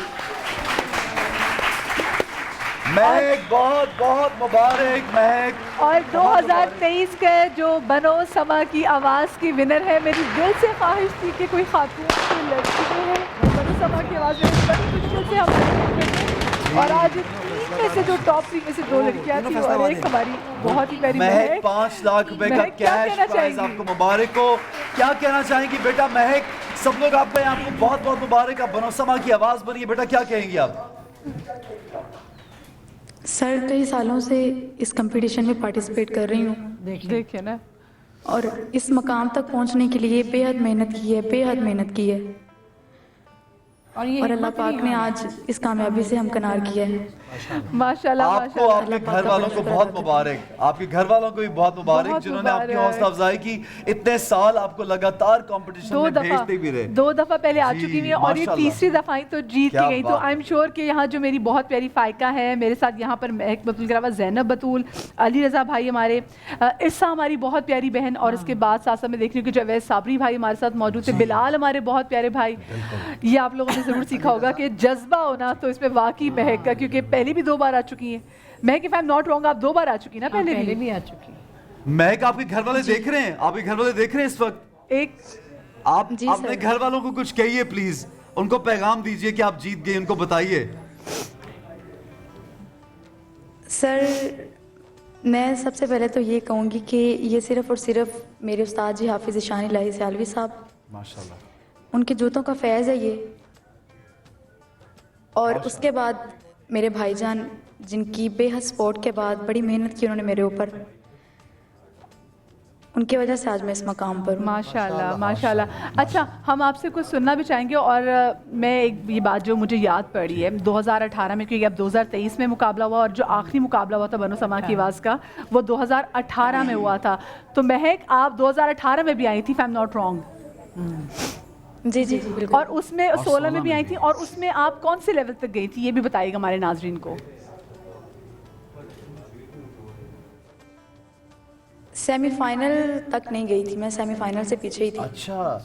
Speaker 2: مہک, بہت بہت مبارک مہک.
Speaker 3: اور 2023 کے جو بنو سما کی آواز کی ونر ہے. میری دل سے خواہش تھی کہ کوئی خاتون کوئی لڑکی جو ہے بنو سما کی آواز میں بڑی مشکل سے ہم, اور آج تین میں سے جو ٹاپ 3 میں سے 2 لڑکیاں تھیں اور ایک ہماری بہت ہی پیاری
Speaker 2: مہک. 5 لاکھ روپے کا کیش پرائز آپ کو مبارک ہو. کیا کہنا چاہیں گی بیٹا مہک؟ سب لوگ آپ کو بہت بہت مبارک, آپ بنو سما کی آواز بنی ہے. بیٹا کیا کہیں گی آپ؟
Speaker 18: سر کئی سالوں سے اس کمپٹیشن میں پارٹیسپیٹ کر رہی ہوں,
Speaker 3: دیکھیں نا,
Speaker 18: اور اس مقام تک پہنچنے کے لیے بے حد محنت کی ہے, اور اللہ پاک نے آج اس کامیابی سے ہمکنار کیا ہے.
Speaker 3: ماشاءاللہ.
Speaker 2: آپ کو, آپ کے گھر والوں کو بہت مبارک, آپ کے گھر والوں کو بھی بہت مبارک جنہوں نے آپ کی حوصلہ افزائی کی. اتنے سال آپ کو لگاتار کمپٹیشن میں بھیجتے بھی رہے.
Speaker 3: 2 دفعہ پہلے آ چکی ہوئی ہیں اور یہ تیسری دفعہ ہی تو جیت کے گئی. تو آئی ایم شیور کہ یہاں جو میری بہت پیاری فائقہ ہے میرے ساتھ, یہاں پر مہک بطول کے علاوہ زینب بطول, علی رضا بھائی ہمارے, عرصہ ہماری بہت پیاری بہن, اور اس کے بعد ساتھ ساتھ میں دیکھ رہی ہوں کہ جاوید صابری بھائی ہمارے ساتھ موجود تھے, بلال ہمارے بہت پیارے بھائی. یہ آپ لوگوں نے ضرور سیکھا ہوگا کہ جذبہ ہونا تو اس میں واقعی مہک کا, کیونکہ پہلے بھی 2 بار آ چکی ہیں. مہک, if I'm not wrong, آپ 2 بار آ چکی نا, پہلے بھی آ چکی.
Speaker 2: مہک, آپ کے گھر والے دیکھ رہے ہیں, آپ کے گھر والے دیکھ رہے ہیں اس وقت.
Speaker 3: ایک
Speaker 2: آپ اپنے گھر والوں کو کچھ کہیے پلیز, ان کو پیغام دیجئے کہ آپ جیت گئے, ان کو بتائیے.
Speaker 18: سر میں سب سے پہلے تو یہ کہوں گی کہ یہ صرف اور صرف میرے استاد جی حافظ ذیشان الہی سیالوی صاحب,
Speaker 2: ماشاءاللہ,
Speaker 18: ان کے جوتوں کا فیض ہے یہ. اور اس کے بعد میرے بھائی جان جن کی بے حد سپورٹ کے بعد بڑی محنت کی انہوں نے میرے اوپر, ان کی وجہ سے آج میں اس مقام پر ہوں.
Speaker 3: ماشاءاللہ ماشاءاللہ. اچھا, ہم آپ سے کچھ سننا بھی چاہیں گے, اور میں ایک یہ بات جو مجھے یاد پڑی ہے 2018 میں, کیونکہ اب 2023 میں مقابلہ ہوا, اور جو آخری مقابلہ ہوا تھا بنو سما کی آواز کا وہ 2018 میں ہوا تھا. تو مہک, آپ 2018 میں بھی آئی تھی, if I'm not wrong.
Speaker 18: جی جی بالکل.
Speaker 3: اور اس میں 16 میں بھی آئی تھی, اور اس میں آپ کون سے لیول تک گئی تھی یہ بھی بتائیے گا ہمارے ناظرین کو.
Speaker 18: سیمی فائنل تک نہیں گئی تھی میں, سیمی فائنل سے پیچھے ہی تھی.
Speaker 2: اچھا,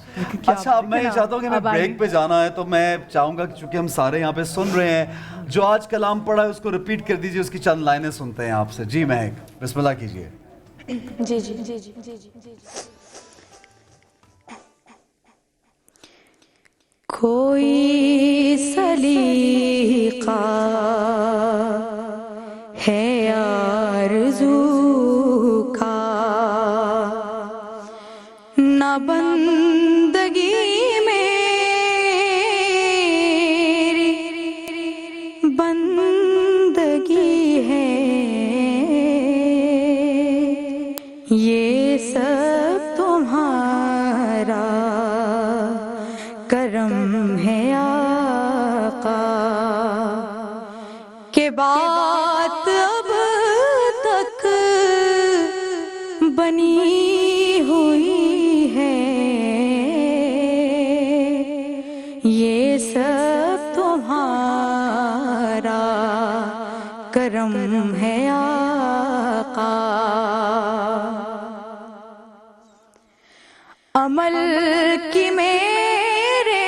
Speaker 2: اب میں یہ چاہتا ہوں کہ میں بریک پہ جانا ہے, تو میں چاہوں گا کہ چونکہ ہم سارے یہاں پہ سن رہے ہیں, جو آج کلام پڑھا ہے اس کو ریپیٹ کر دیجئے, اس کی چند لائنیں سنتے ہیں آپ سے. جی مہک, بسم اللہ کیجئے.
Speaker 18: جی جی جی جی جی جی. کوئی سلیقہ ہے آرزو کا, نہ بندگی میری بندگی ہے, یہ سب تمہارا کرم ہے آقا, کہ بات اب تک بنی ہوئی ہے, یہ سب تمہارا کرم ہے آقا. عمل کی میرے